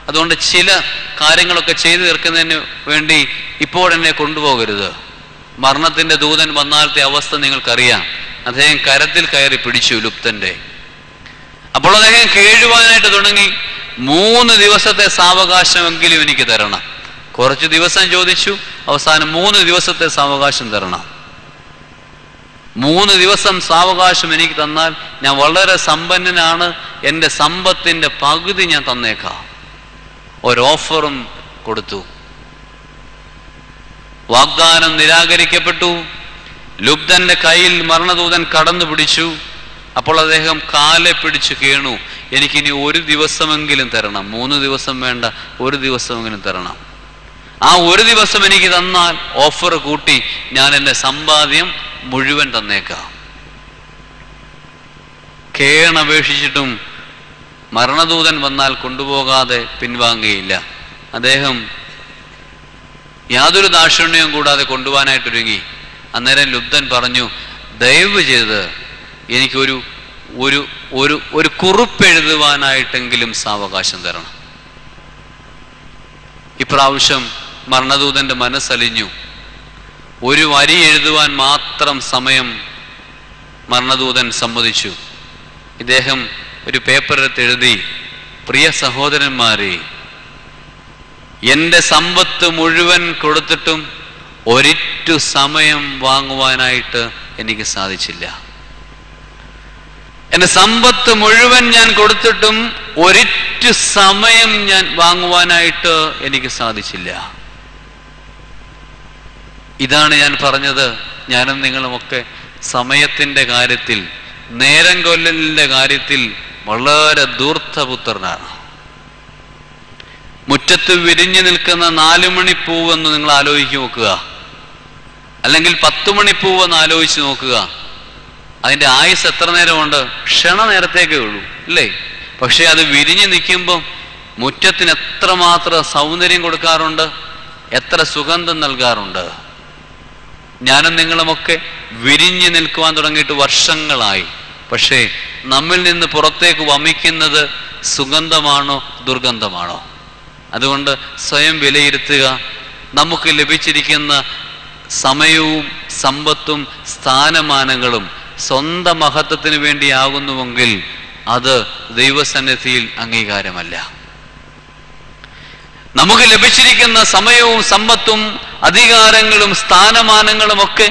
S1: അതുകൊണ്ട് ചില കാര്യങ്ങളൊക്കെ ചെയ്തു തീർക്കുന്നതിന് വേണ്ടി ഇപ്പോഴെന്നെ കൊണ്ടുപോകരുത്. മരണത്തിന്റെ ദൂതൻ വന്നാലത്തെ അവസ്ഥ നിങ്ങൾക്കറിയാം. അദ്ദേഹം കരത്തിൽ കയറി പിടിച്ചു ലുപ്തന്റെ. അപ്പോൾ അദ്ദേഹം കേഴുവാനായിട്ട് തുടങ്ങി, 3 ദിവസത്തെ സാവകാശമെങ്കിലും എനിക്ക് തരണം. കുറച്ച് ദിവസം ചോദിച്ചു, അവസാനം 3 ദിവസത്തെ സാവകാശം തരണം. 3 ദിവസം സാവകാശം എനിക്ക് തന്നാൽ ഞാൻ വളരെ സമ്പന്നനാണ്, എൻ്റെ സമ്പത്തിന്റെ പകുതി ഞാൻ തന്നേക്കാം. ഒരോഫറും കൊടുത്തു. വാഗ്ദാനം നിരാകരിക്കപ്പെട്ടു. ലുബ്ധന്റെ കയ്യിൽ മരണദൂതൻ കടന്നു പിടിച്ചു. അപ്പോൾ അദ്ദേഹം കാലെ പിടിച്ചു കേണു, എനിക്കിനി 1 ദിവസമെങ്കിലും തരണം. 3 ദിവസം വേണ്ട, 1 ദിവസമെങ്കിലും തരണം. ആ 1 ദിവസം എനിക്ക് തന്നാൽ ഓഫർ കൂട്ടി ഞാൻ എൻ്റെ സമ്പാദ്യം മുഴുവൻ തന്നേക്കാം. കേണപേക്ഷിച്ചിട്ടും മരണദൂതൻ വന്നാൽ കൊണ്ടുപോകാതെ പിൻവാങ്ങുകയില്ല. അദ്ദേഹം യാതൊരു ദാക്ഷിണ്യവും കൂടാതെ കൊണ്ടുപോകാനായിട്ടൊരുങ്ങി. അന്നേരം ലുബ്ധൻ പറഞ്ഞു, ദയവ് ചെയ്ത് എനിക്കൊരു ഒരു ഒരു ഒരു കുറിപ്പെഴുതുവാനായിട്ടെങ്കിലും സാവകാശം തരണം. ഇപ്രാവശ്യം മരണദൂതന്റെ മനസ്സലിഞ്ഞു. ഒരു വരി എഴുതുവാൻ മാത്രം സമയം മരണദൂതൻ സമ്മതിച്ചു. ഇദ്ദേഹം ഒരു പേപ്പറെടുത്ത് എഴുതി, പ്രിയ സഹോദരന്മാരെ, എൻ്റെ സമ്പത്ത് മുഴുവൻ കൊടുത്തിട്ടും ഒരിറ്റു സമയം വാങ്ങുവാനായിട്ട് എനിക്ക് സാധിച്ചില്ല. എൻ്റെ സമ്പത്ത് മുഴുവൻ ഞാൻ കൊടുത്തിട്ടും ഒരിറ്റു സമയം ഞാൻ വാങ്ങുവാനായിട്ട് എനിക്ക് സാധിച്ചില്ല. ഇതാണ് ഞാൻ പറഞ്ഞത്. ഞാനും നിങ്ങളുമൊക്കെ സമയത്തിൻ്റെ കാര്യത്തിൽ, നേരം കൊല്ലലിൻ്റെ കാര്യത്തിൽ വളരെ ധൂർത്തപുത്രനാണ്. മുറ്റത്ത് വിരിഞ്ഞു നിൽക്കുന്ന 4 മണിപ്പൂവെന്ന് നിങ്ങൾ ആലോചിച്ച് നോക്കുക, അല്ലെങ്കിൽ 10 മണിപ്പൂവെന്ന് ആലോചിച്ച് നോക്കുക. അതിൻ്റെ ആയുസ് എത്ര നേരമുണ്ട്? ക്ഷണ നേരത്തേക്കേ ഉള്ളൂ, അല്ലേ? പക്ഷെ അത് വിരിഞ്ഞു നിൽക്കുമ്പം മുറ്റത്തിന് എത്രമാത്രം സൗന്ദര്യം കൊടുക്കാറുണ്ട്, എത്ര സുഗന്ധം നൽകാറുണ്ട്. ഞാനും നിങ്ങളുമൊക്കെ വിരിഞ്ഞു നിൽക്കുവാൻ തുടങ്ങിയിട്ട് വർഷങ്ങളായി. പക്ഷേ നമ്മിൽ നിന്ന് പുറത്തേക്ക് വമിക്കുന്നത് സുഗന്ധമാണോ ദുർഗന്ധമാണോ? അതുകൊണ്ട് സ്വയം വിലയിരുത്തുക. നമുക്ക് ലഭിച്ചിരിക്കുന്ന സമയവും സമ്പത്തും സ്ഥാനമാനങ്ങളും സ്വന്തം മഹത്വത്തിന് വേണ്ടിയാകുന്നുവെങ്കിൽ അത് ദൈവസന്നിധിയിൽ അംഗീകാരമല്ല. നമുക്ക് ലഭിച്ചിരിക്കുന്ന സമയവും സമ്പത്തും അധികാരങ്ങളും സ്ഥാനമാനങ്ങളും ഒക്കെ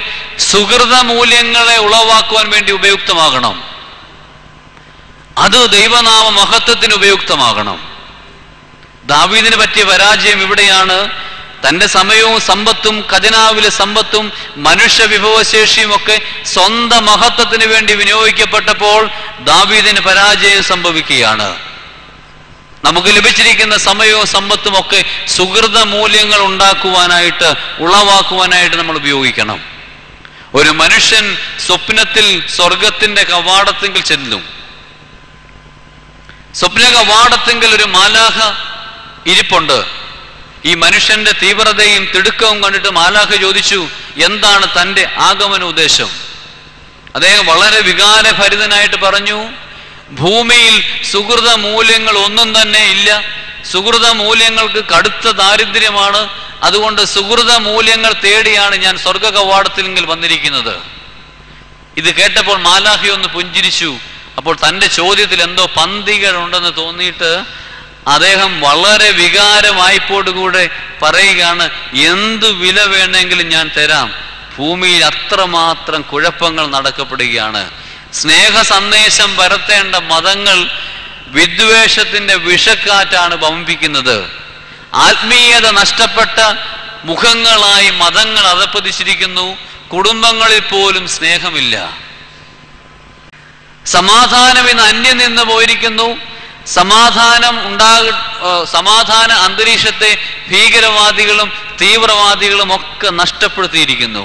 S1: സുഹൃത മൂല്യങ്ങളെ ഉളവാക്കുവാൻ വേണ്ടി ഉപയുക്തമാകണം. അത് ദൈവനാമ മഹത്വത്തിന് ഉപയുക്തമാകണം. ദാവീദിന് പറ്റിയ പരാജയം ഇവിടെയാണ്. തന്റെ സമയവും സമ്പത്തും ഖജനാവിലെ സമ്പത്തും മനുഷ്യ വിഭവശേഷിയും ഒക്കെ സ്വന്തം മഹത്വത്തിന് വേണ്ടി വിനിയോഗിക്കപ്പെട്ടപ്പോൾ ദാവീദിന് പരാജയം സംഭവിക്കുകയാണ്. നമുക്ക് ലഭിച്ചിരിക്കുന്ന സമയവും സമ്പത്തും ഒക്കെ സുഹൃത മൂല്യങ്ങൾ ഉണ്ടാക്കുവാനായിട്ട് ഉളവാക്കുവാനായിട്ട് നമ്മൾ ഉപയോഗിക്കണം. ഒരു മനുഷ്യൻ സ്വപ്നത്തിൽ സ്വർഗത്തിന്റെ കവാടത്തിങ്കിൽ ചെല്ലും. സ്വപ്ന കവാടത്തിങ്കിൽ ഒരു മാലാഖ ഇരിപ്പുണ്ട്. ഈ മനുഷ്യന്റെ തീവ്രതയും തിടുക്കവും കണ്ടിട്ട് മാലാഖ ചോദിച്ചു, എന്താണ് തന്റെ ആഗമന ഉദ്ദേശം? അദ്ദേഹം വളരെ വികാരഭരിതനായിട്ട് പറഞ്ഞു, ഭൂമിയിൽ സുഹൃത മൂല്യങ്ങൾ ഒന്നും തന്നെ ഇല്ല. സുഹൃത മൂല്യങ്ങൾക്ക് കടുത്ത ദാരിദ്ര്യമാണ്. അതുകൊണ്ട് സുഹൃത മൂല്യങ്ങൾ തേടിയാണ് ഞാൻ സ്വർഗ കവാടത്തിൽ വന്നിരിക്കുന്നത്. ഇത് കേട്ടപ്പോൾ മാലാഖ ഒന്ന് പുഞ്ചിരിച്ചു. അപ്പോൾ തന്റെ ചോദ്യത്തിൽ എന്തോ പന്തികളുണ്ടെന്ന് തോന്നിയിട്ട് അദ്ദേഹം വളരെ വികാരവായ്പോടുകൂടെ പറയുകയാണ്, എന്തു വില വേണമെങ്കിലും ഞാൻ തരാം. ഭൂമിയിൽ അത്രമാത്രം കുഴപ്പങ്ങൾ നടക്കപ്പെടുകയാണ്. സ്നേഹ സന്ദേശം പരത്തേണ്ട മതങ്ങൾ വിദ്വേഷത്തിന്റെ വിഷക്കാറ്റാണ് വമിപ്പിക്കുന്നത്. ആത്മീയത നഷ്ടപ്പെട്ട മുഖങ്ങളായി മതങ്ങൾ അധപ്പതിച്ചിരിക്കുന്നു. കുടുംബങ്ങളിൽ പോലും സ്നേഹമില്ല. സമാധാനം ഇന്ന് അന്യം നിന്ന് പോയിരിക്കുന്നു. സമാധാന അന്തരീക്ഷത്തെ ഭീകരവാദികളും തീവ്രവാദികളും ഒക്കെ നഷ്ടപ്പെടുത്തിയിരിക്കുന്നു.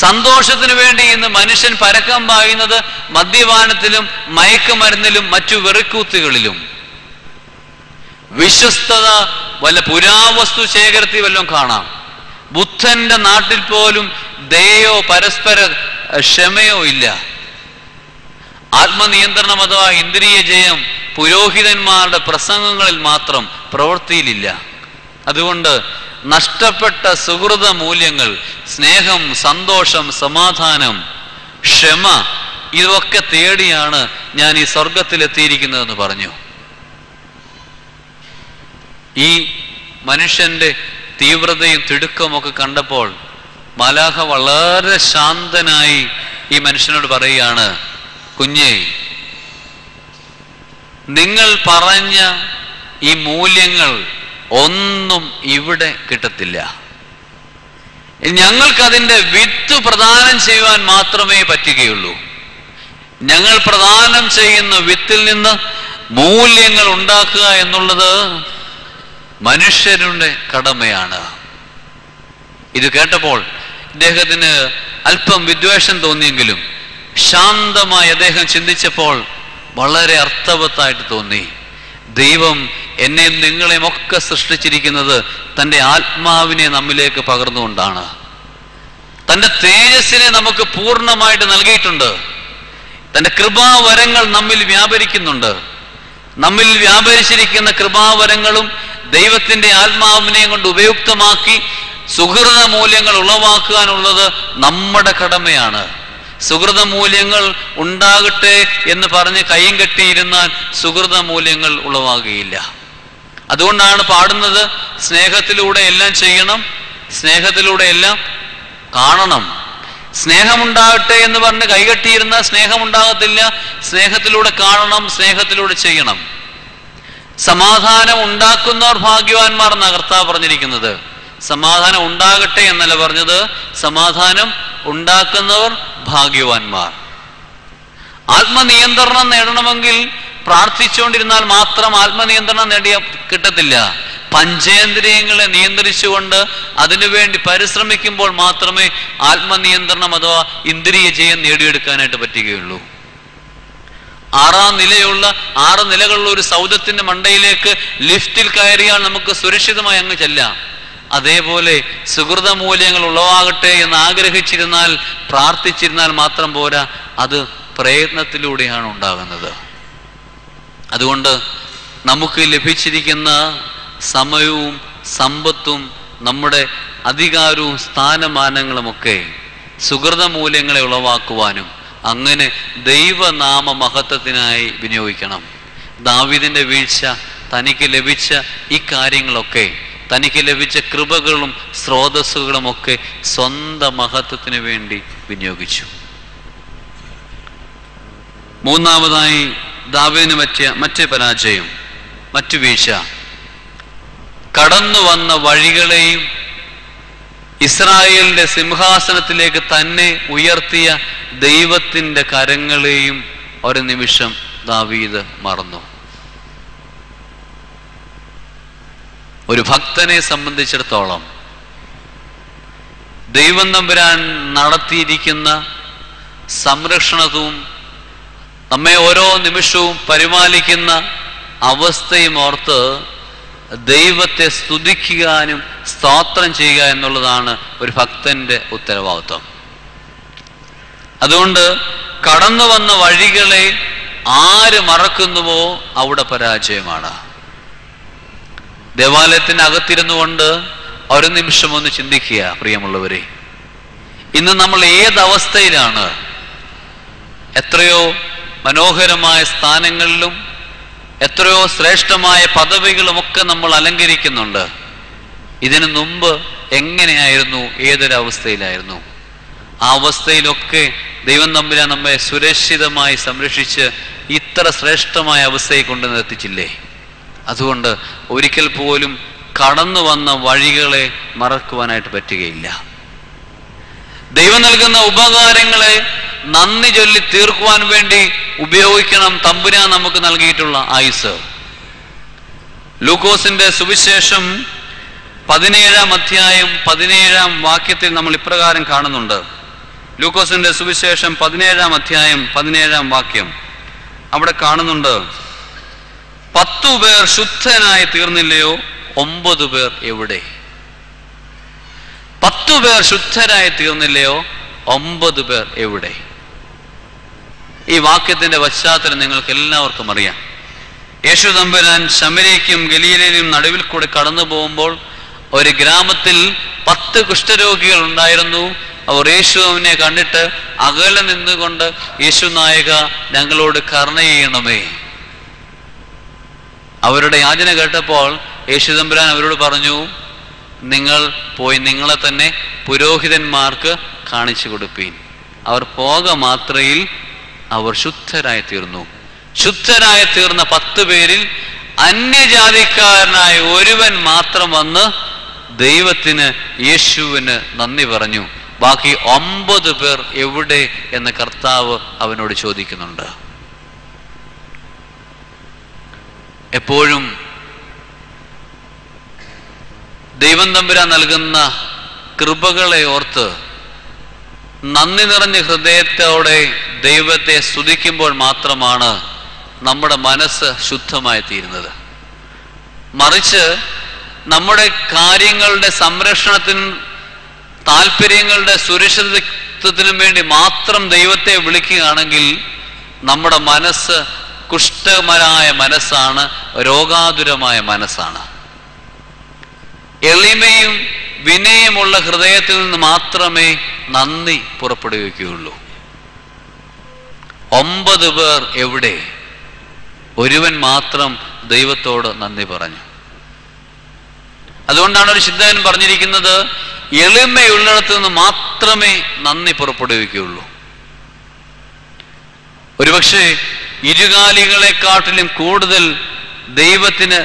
S1: സന്തോഷത്തിനു വേണ്ടി ഇന്ന് മനുഷ്യൻ പരക്കം പായുന്നത് മദ്യപാനത്തിലും മയക്കുമരുന്നിലും മറ്റു വെറിക്കൂത്തുകളിലും. വിശ്വസ്തത വല്ല പുരാവസ്തു ശേഖരത്തിൽ വല്ലതും കാണാം. ബുദ്ധന്റെ നാട്ടിൽ പോലും ദയോ പരസ്പര ക്ഷമയോ ഇല്ല. ആത്മനിയന്ത്രണം അഥവാ ഇന്ദ്രിയ ജയം പുരോഹിതന്മാരുടെ പ്രസംഗങ്ങളിൽ മാത്രം, പ്രവൃത്തിയിലില്ല. അതുകൊണ്ട് നഷ്ടപ്പെട്ട സുഹൃത മൂല്യങ്ങൾ, സ്നേഹം, സന്തോഷം, സമാധാനം, ക്ഷമ, ഇതൊക്കെ തേടിയാണ് ഞാൻ ഈ സ്വർഗത്തിലെത്തിയിരിക്കുന്നതെന്ന് പറഞ്ഞു. ഈ മനുഷ്യന്റെ തീവ്രതയും തിടുക്കവും ഒക്കെ കണ്ടപ്പോൾ മാലാഖ വളരെ ശാന്തനായി ഈ മനുഷ്യനോട് പറയുകയാണ്, കുഞ്ഞേ, നിങ്ങൾ പറഞ്ഞ ഈ മൂല്യങ്ങൾ ഒന്നും ഇവിടെ കിട്ടത്തില്ല. ഞങ്ങൾക്കതിൻ്റെ വിത്ത് പ്രദാനം ചെയ്യുവാൻ മാത്രമേ പറ്റുകയുള്ളൂ. ഞങ്ങൾ പ്രദാനം ചെയ്യുന്ന വിത്തിൽ നിന്ന് മൂല്യങ്ങൾ ഉണ്ടാക്കുക എന്നുള്ളത് മനുഷ്യരുടെ കടമയാണ്. ഇത് കേട്ടപ്പോൾ ഇദ്ദേഹത്തിന് അല്പം വിദ്വേഷം തോന്നിയെങ്കിലും ശാന്തമായി അദ്ദേഹം ചിന്തിച്ചപ്പോൾ വളരെ അർത്ഥവത്തായിട്ട് തോന്നി. ദൈവം എന്നെയും നിങ്ങളെയും ഒക്കെ സൃഷ്ടിച്ചിരിക്കുന്നത് തൻ്റെ ആത്മാവിനെ നമ്മിലേക്ക് പകർന്നുകൊണ്ടാണ്. തൻ്റെ തേജസ്സിനെ നമുക്ക് പൂർണ്ണമായിട്ട് നൽകിയിട്ടുണ്ട്. തൻ്റെ കൃപാവരങ്ങൾ നമ്മിൽ വ്യാപരിക്കുന്നുണ്ട്. നമ്മിൽ വ്യാപരിച്ചിരിക്കുന്ന കൃപാവരങ്ങളും ദൈവത്തിൻ്റെ ആത്മാവിനെ കൊണ്ട് ഉപയുക്തമാക്കി സുഹൃത മൂല്യങ്ങൾ ഉളവാക്കാനുള്ളത് നമ്മുടെ കടമയാണ്. സുഹൃത മൂല്യങ്ങൾ ഉണ്ടാകട്ടെ എന്ന് പറഞ്ഞ് കയ്യും കെട്ടിയിരുന്നാൽ സുഹൃത മൂല്യങ്ങൾ ഉളവാകുകയില്ല. അതുകൊണ്ടാണ് പാടുന്നത്, സ്നേഹത്തിലൂടെ എല്ലാം ചെയ്യണം, സ്നേഹത്തിലൂടെ എല്ലാം കാണണം. സ്നേഹമുണ്ടാകട്ടെ എന്ന് പറഞ്ഞ് കൈകെട്ടിയിരുന്നാൽ സ്നേഹമുണ്ടാകത്തില്ല. സ്നേഹത്തിലൂടെ കാണണം, സ്നേഹത്തിലൂടെ ചെയ്യണം. സമാധാനം ഉണ്ടാക്കുന്നവർ ഭാഗ്യവാന്മാർ എന്നാണ് കർത്താവ് പറഞ്ഞിരിക്കുന്നത്. സമാധാനം ഉണ്ടാകട്ടെ എന്നല്ല പറഞ്ഞത്, സമാധാനം ഉണ്ടാക്കുന്നവർ ഭാഗ്യവാന്മാർ. ആത്മനിയന്ത്രണം നേടണമെങ്കിൽ പ്രാർത്ഥിച്ചുകൊണ്ടിരുന്നാൽ മാത്രം ആത്മനിയന്ത്രണം നേടിയ കിട്ടത്തില്ല. പഞ്ചേന്ദ്രിയങ്ങളെ നിയന്ത്രിച്ചുകൊണ്ട് അതിനുവേണ്ടി പരിശ്രമിക്കുമ്പോൾ മാത്രമേ ആത്മനിയന്ത്രണം അഥവാ ഇന്ദ്രിയ ജയം നേടിയെടുക്കാനായിട്ട് പറ്റുകയുള്ളൂ. 6 നിലകളുള്ള ഒരു സൗധത്തിന്റെ മണ്ടയിലേക്ക് ലിഫ്റ്റിൽ കയറിയാൽ നമുക്ക് സുരക്ഷിതമായി അങ്ങ് ചെല്ലാം. അതേപോലെ സുഹൃത മൂല്യങ്ങൾ ഉളവാകട്ടെ എന്ന് ആഗ്രഹിച്ചിരുന്നാൽ, പ്രാർത്ഥിച്ചിരുന്നാൽ മാത്രം പോരാ, അത് പ്രയത്നത്തിലൂടെയാണ് ഉണ്ടാകുന്നത്. അതുകൊണ്ട് നമുക്ക് ലഭിച്ചിരിക്കുന്ന സമയവും സമ്പത്തും നമ്മുടെ അധികാരവും സ്ഥാനമാനങ്ങളുമൊക്കെ സുഹൃത മൂല്യങ്ങളെ ഉളവാക്കുവാനും അങ്ങനെ ദൈവനാമ മഹത്വത്തിനായി വിനിയോഗിക്കണം. ദാവീദിന്റെ വീഴ്ച തനിക്ക് ലഭിച്ച ഈ കാര്യങ്ങളൊക്കെ, തനിക്ക് ലഭിച്ച കൃപകളും സ്രോതസ്സുകളുമൊക്കെ സ്വന്തം മഹത്വത്തിന് വേണ്ടി വിനിയോഗിച്ചു. മൂന്നാമതായി ദാവീദിന് പറ്റിയ മറ്റു പരാജയം, മറ്റു വീഴ്ച, കടന്നു വന്ന വഴികളെയും ഇസ്രായേലിന്റെ സിംഹാസനത്തിലേക്ക് തന്നെ ഉയർത്തിയ ദൈവത്തിന്റെ കരങ്ങളെയും ഒരു നിമിഷം ദാവീദ് മറന്നു. ഒരു ഭക്തനെ സംബന്ധിച്ചിടത്തോളം ദൈവം തമ്പുരാൻ നടത്തിയിരിക്കുന്ന സംരക്ഷണവും നമ്മെ ഓരോ നിമിഷവും പരിപാലിക്കുന്ന അവസ്ഥയും ഓർത്ത് ദൈവത്തെ സ്തുതിക്കാനും സ്തോത്രം ചെയ്യുക എന്നുള്ളതാണ് ഒരു ഭക്തന്റെ ഉത്തരവാദിത്വം. അതുകൊണ്ട് കടന്നു വന്ന വഴികളെ ആര് മറക്കുന്നുവോ അവിടെ പരാജയമാണ്. ദേവാലയത്തിന് അകത്തിരുന്നു കൊണ്ട് ഒരു നിമിഷം ഒന്ന് ചിന്തിക്കുക പ്രിയമുള്ളവരെ, ഇന്ന് നമ്മൾ ഏതവസ്ഥയിലാണ്? എത്രയോ മനോഹരമായ സ്ഥാനങ്ങളിലും എത്രയോ ശ്രേഷ്ഠമായ പദവികളുമൊക്കെ നമ്മൾ അലങ്കരിക്കുന്നുണ്ട്. ഇതിനു മുമ്പ് എങ്ങനെയായിരുന്നു? ഏതൊരവസ്ഥയിലായിരുന്നു? ആ അവസ്ഥയിലൊക്കെ ദൈവം തമ്പുരാൻ നമ്മെ സുരക്ഷിതമായി സംരക്ഷിച്ച് ഇത്ര ശ്രേഷ്ഠമായ അവസ്ഥയെ കൊണ്ട് നിർത്തിച്ചില്ലേ? അതുകൊണ്ട് ഒരിക്കൽ പോലും കടന്നു വന്ന വഴികളെ മറക്കുവാനായിട്ട് പറ്റുകയില്ല. ദൈവം നൽകുന്ന ഉപകാരങ്ങളെ നന്ദി ചൊല്ലി തീർക്കുവാൻ വേണ്ടി ഉപയോഗിക്കണം തമ്പുരാൻ നമുക്ക് നൽകിയിട്ടുള്ള ആയുസ്. ലൂക്കോസിന്റെ സുവിശേഷം 17-ാം അധ്യായം 17-ാം വാക്യത്തിൽ നമ്മൾ ഇപ്രകാരം കാണുന്നുണ്ട്. ലൂക്കോസിന്റെ സുവിശേഷം 17-ാം അധ്യായം 17-ാം വാക്യം അവിടെ കാണുന്നുണ്ട്, 10 പേർ ശുദ്ധനായി തീർന്നില്ലയോ? 9 പേർ എവിടെ? 10 പേർ ശുദ്ധരായി തീർന്നില്ലയോ? 9 പേർ എവിടെ? ഈ വാക്യത്തിന്റെ പശ്ചാത്തലം നിങ്ങൾക്ക് എല്ലാവർക്കും അറിയാം. യേശു തമ്പുരാൻ ശമര്യയ്ക്കും ഗലീലയിലും നടുവിൽ കൂടെ കടന്നു പോകുമ്പോൾ ഒരു ഗ്രാമത്തിൽ 10 കുഷ്ഠരോഗികൾ ഉണ്ടായിരുന്നു. അവർ യേശുവിനെ കണ്ടിട്ട് അകലെ നിന്നുകൊണ്ട്, യേശു നായക, ഞങ്ങളോട് കരുണ ചെയ്യണമേ. അവരുടെ യാചന കേട്ടപ്പോൾ യേശു തമ്പുരാൻ അവരോട് പറഞ്ഞു, നിങ്ങൾ പോയി നിങ്ങളെ തന്നെ പുരോഹിതന്മാർക്ക് കാണിച്ചു കൊടുപ്പീൻ. അവർ പോക മാത്രയിൽ അവർ ശുദ്ധരായി തീർന്നു. ശുദ്ധരായി തീർന്ന 10 പേരിൽ അന്യജാതിക്കാരനായ ഒരുവൻ മാത്രം വന്ന് ദൈവത്തിന്, യേശുവിന് നന്ദി പറഞ്ഞു. ബാക്കി 9 പേർ എവിടെ എന്ന് കർത്താവ് അവനോട് ചോദിക്കുന്നുണ്ട്. എപ്പോഴും ദൈവം തമ്പുരാൻ നൽകുന്ന കൃപകളെ ഓർത്ത് നന്ദി നിറഞ്ഞ ഹൃദയത്തോടെ ദൈവത്തെ സ്തുതിക്കുമ്പോൾ മാത്രമാണ് നമ്മുടെ മനസ്സ് ശുദ്ധമായി തീരുന്നത്. മറിച്ച് നമ്മുടെ കാര്യങ്ങളുടെ സംരക്ഷണത്തിനും താല്പര്യങ്ങളുടെ സുരക്ഷിതത്വത്തിനും വേണ്ടി മാത്രം ദൈവത്തെ വിളിക്കുകയാണെങ്കിൽ നമ്മുടെ മനസ്സ് കുഷ്ഠമരായ മനസ്സാണ്, രോഗാതുരമായ മനസ്സാണ്. എളിമയും വിനയമുള്ള ഹൃദയത്തിൽ നിന്ന് മാത്രമേ നന്ദി പുറപ്പെടുവിക്കുകയുള്ളൂ. 9 പേർ എവിടെ? ഒരുവൻ മാത്രം ദൈവത്തോട് നന്ദി പറഞ്ഞു. അതുകൊണ്ടാണ് ഒരു ചിന്തകൻ പറഞ്ഞിരിക്കുന്നത്, എളിമയുള്ളിടത്ത് നിന്ന് മാത്രമേ നന്ദി പുറപ്പെടുവിക്കുകയുള്ളൂ. ഒരുപക്ഷെ ഇരുകാലികളെക്കാട്ടിലും കൂടുതൽ ദൈവത്തിന്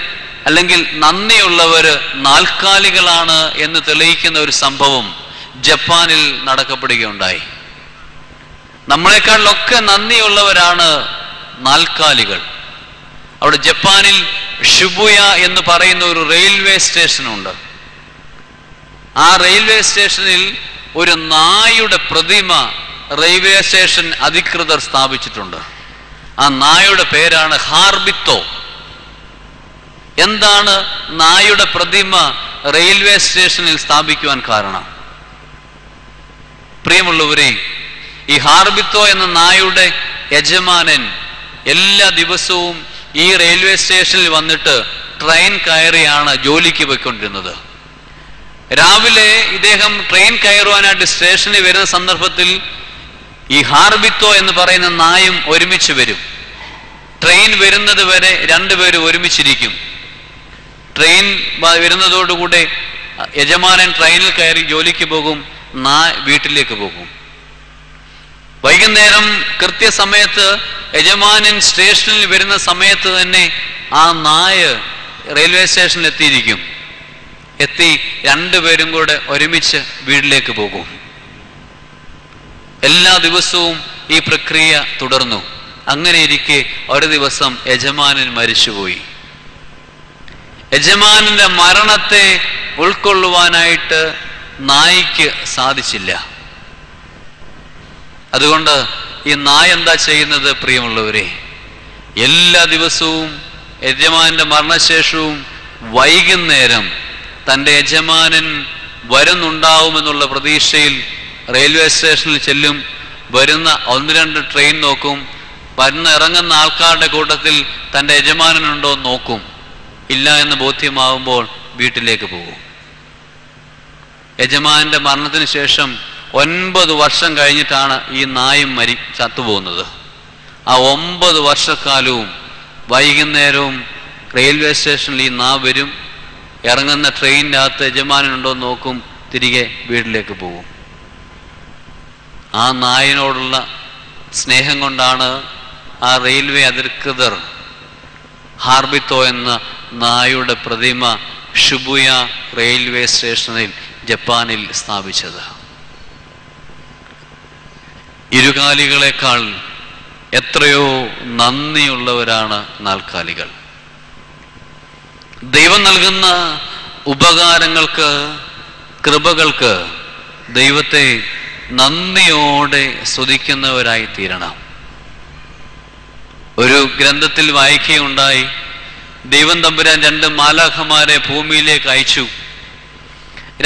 S1: അല്ലെങ്കിൽ നന്ദിയുള്ളവര് നാൽക്കാലികളാണ് എന്ന് തെളിയിക്കുന്ന ഒരു സംഭവം ജപ്പാനിൽ നടക്കപ്പെടുകയുണ്ടായി. നമ്മളെക്കാളിലൊക്കെ നന്ദിയുള്ളവരാണ് നാൽക്കാലികൾ. അവിടെ ജപ്പാനിൽ ഷിബുയ എന്ന് പറയുന്ന ഒരു റെയിൽവേ സ്റ്റേഷനുണ്ട്. ആ റെയിൽവേ സ്റ്റേഷനിൽ ഒരു നായുടെ പ്രതിമ റെയിൽവേ സ്റ്റേഷൻ അധികൃതർ സ്ഥാപിച്ചിട്ടുണ്ട്. ആ നായുടെ പേരാണ് ഹാർബിത്തോ. എന്താണ് നായുടെ പ്രതിമ റെയിൽവേ സ്റ്റേഷനിൽ സ്ഥാപിക്കുവാൻ കാരണം? പ്രിയമുള്ളവരെ, ഈ ഹാർബിത്തോ എന്ന നായുടെ യജമാനൻ എല്ലാ ദിവസവും ഈ റെയിൽവേ സ്റ്റേഷനിൽ വന്നിട്ട് ട്രെയിൻ കയറിയാണ് ജോലിക്ക് പോയിക്കൊണ്ടിരുന്നത്. രാവിലെ ഇദ്ദേഹം ട്രെയിൻ കയറുവാനായിട്ട് സ്റ്റേഷനിൽ വരുന്ന സന്ദർഭത്തിൽ ഈ ഹാർബിത്തോ എന്ന് പറയുന്ന നായും ഒരുമിച്ച് വരും. ട്രെയിൻ വരുന്നത് വരെ 2 പേരും ഒരുമിച്ചിരിക്കും. ട്രെയിൻ വരുന്നതോടുകൂടെ യജമാനൻ ട്രെയിനിൽ കയറി ജോലിക്ക് പോകും, നായ വീട്ടിലേക്ക് പോകും. വൈകുന്നേരം കൃത്യസമയത്ത് യജമാനൻ സ്റ്റേഷനിൽ വരുന്ന സമയത്ത് തന്നെ ആ നായ റെയിൽവേ സ്റ്റേഷനിൽ എത്തിയിരിക്കും. എത്തി രണ്ടുപേരും കൂടെ ഒരുമിച്ച് വീട്ടിലേക്ക് പോകും. എല്ലാ ദിവസവും ഈ പ്രക്രിയ തുടർന്നു. അങ്ങനെ ഇരിക്കെ ഒരു ദിവസം യജമാനൻ മരിച്ചുപോയി. യജമാനന്റെ മരണത്തെ ഉൾക്കൊള്ളുവാനായിട്ട് നായ്ക്ക് സാധിച്ചില്ല. അതുകൊണ്ട് ഈ നായ എന്താ ചെയ്യുന്നത്? പ്രിയമുള്ളവരെ, എല്ലാ ദിവസവും യജമാനന്റെ മരണശേഷവും വൈകുന്നേരം തൻ്റെ യജമാനൻ വരുന്നുണ്ടാവുമെന്നുള്ള പ്രതീക്ഷയിൽ റെയിൽവേ സ്റ്റേഷനിൽ ചെല്ലും. വരുന്ന 1-2 ട്രെയിൻ നോക്കും. ഇറങ്ങുന്ന ആൾക്കാരുടെ കൂട്ടത്തിൽ തൻ്റെ യജമാനനുണ്ടോ നോക്കും. ഇല്ല എന്ന് ബോധ്യമാവുമ്പോൾ വീട്ടിലേക്ക് പോകും. യജമാനന്റെ മരണത്തിന് ശേഷം 9 വർഷം കഴിഞ്ഞിട്ടാണ് ഈ നായും ചത്തുപോകുന്നത്. ആ 9 വർഷക്കാലവും വൈകുന്നേരവും റെയിൽവേ സ്റ്റേഷനിൽ ഈ നാ വരും. ഇറങ്ങുന്ന ട്രെയിനിൻ്റെ അകത്ത് യജമാനനുണ്ടോ നോക്കും, തിരികെ വീട്ടിലേക്ക് പോകും. ആ നായിനോടുള്ള സ്നേഹം കൊണ്ടാണ് ആ റെയിൽവേ അധികൃതർ ഹാർബിത്തോ എന്ന നായുടെ പ്രതിമ ഷിബുയ റെയിൽവേ സ്റ്റേഷനിൽ ജപ്പാനിൽ സ്ഥാപിച്ചത്. ഇരുകാലികളെക്കാൾ എത്രയോ നന്ദിയുള്ളവരാണ് നാൽക്കാലികൾ. ദൈവം നൽകുന്ന ഉപകാരങ്ങൾക്ക്, കൃപകൾക്ക് ദൈവത്തെ നന്ദിയോടെ സ്തുതിക്കുന്നവരായി തീരണം. ഒരു ഗ്രന്ഥത്തിൽ വായിക്കുകയുണ്ടായി, ദൈവം തമ്പുരാൻ 2 മാലാഖമാരെ ഭൂമിയിലേക്ക് അയച്ചു.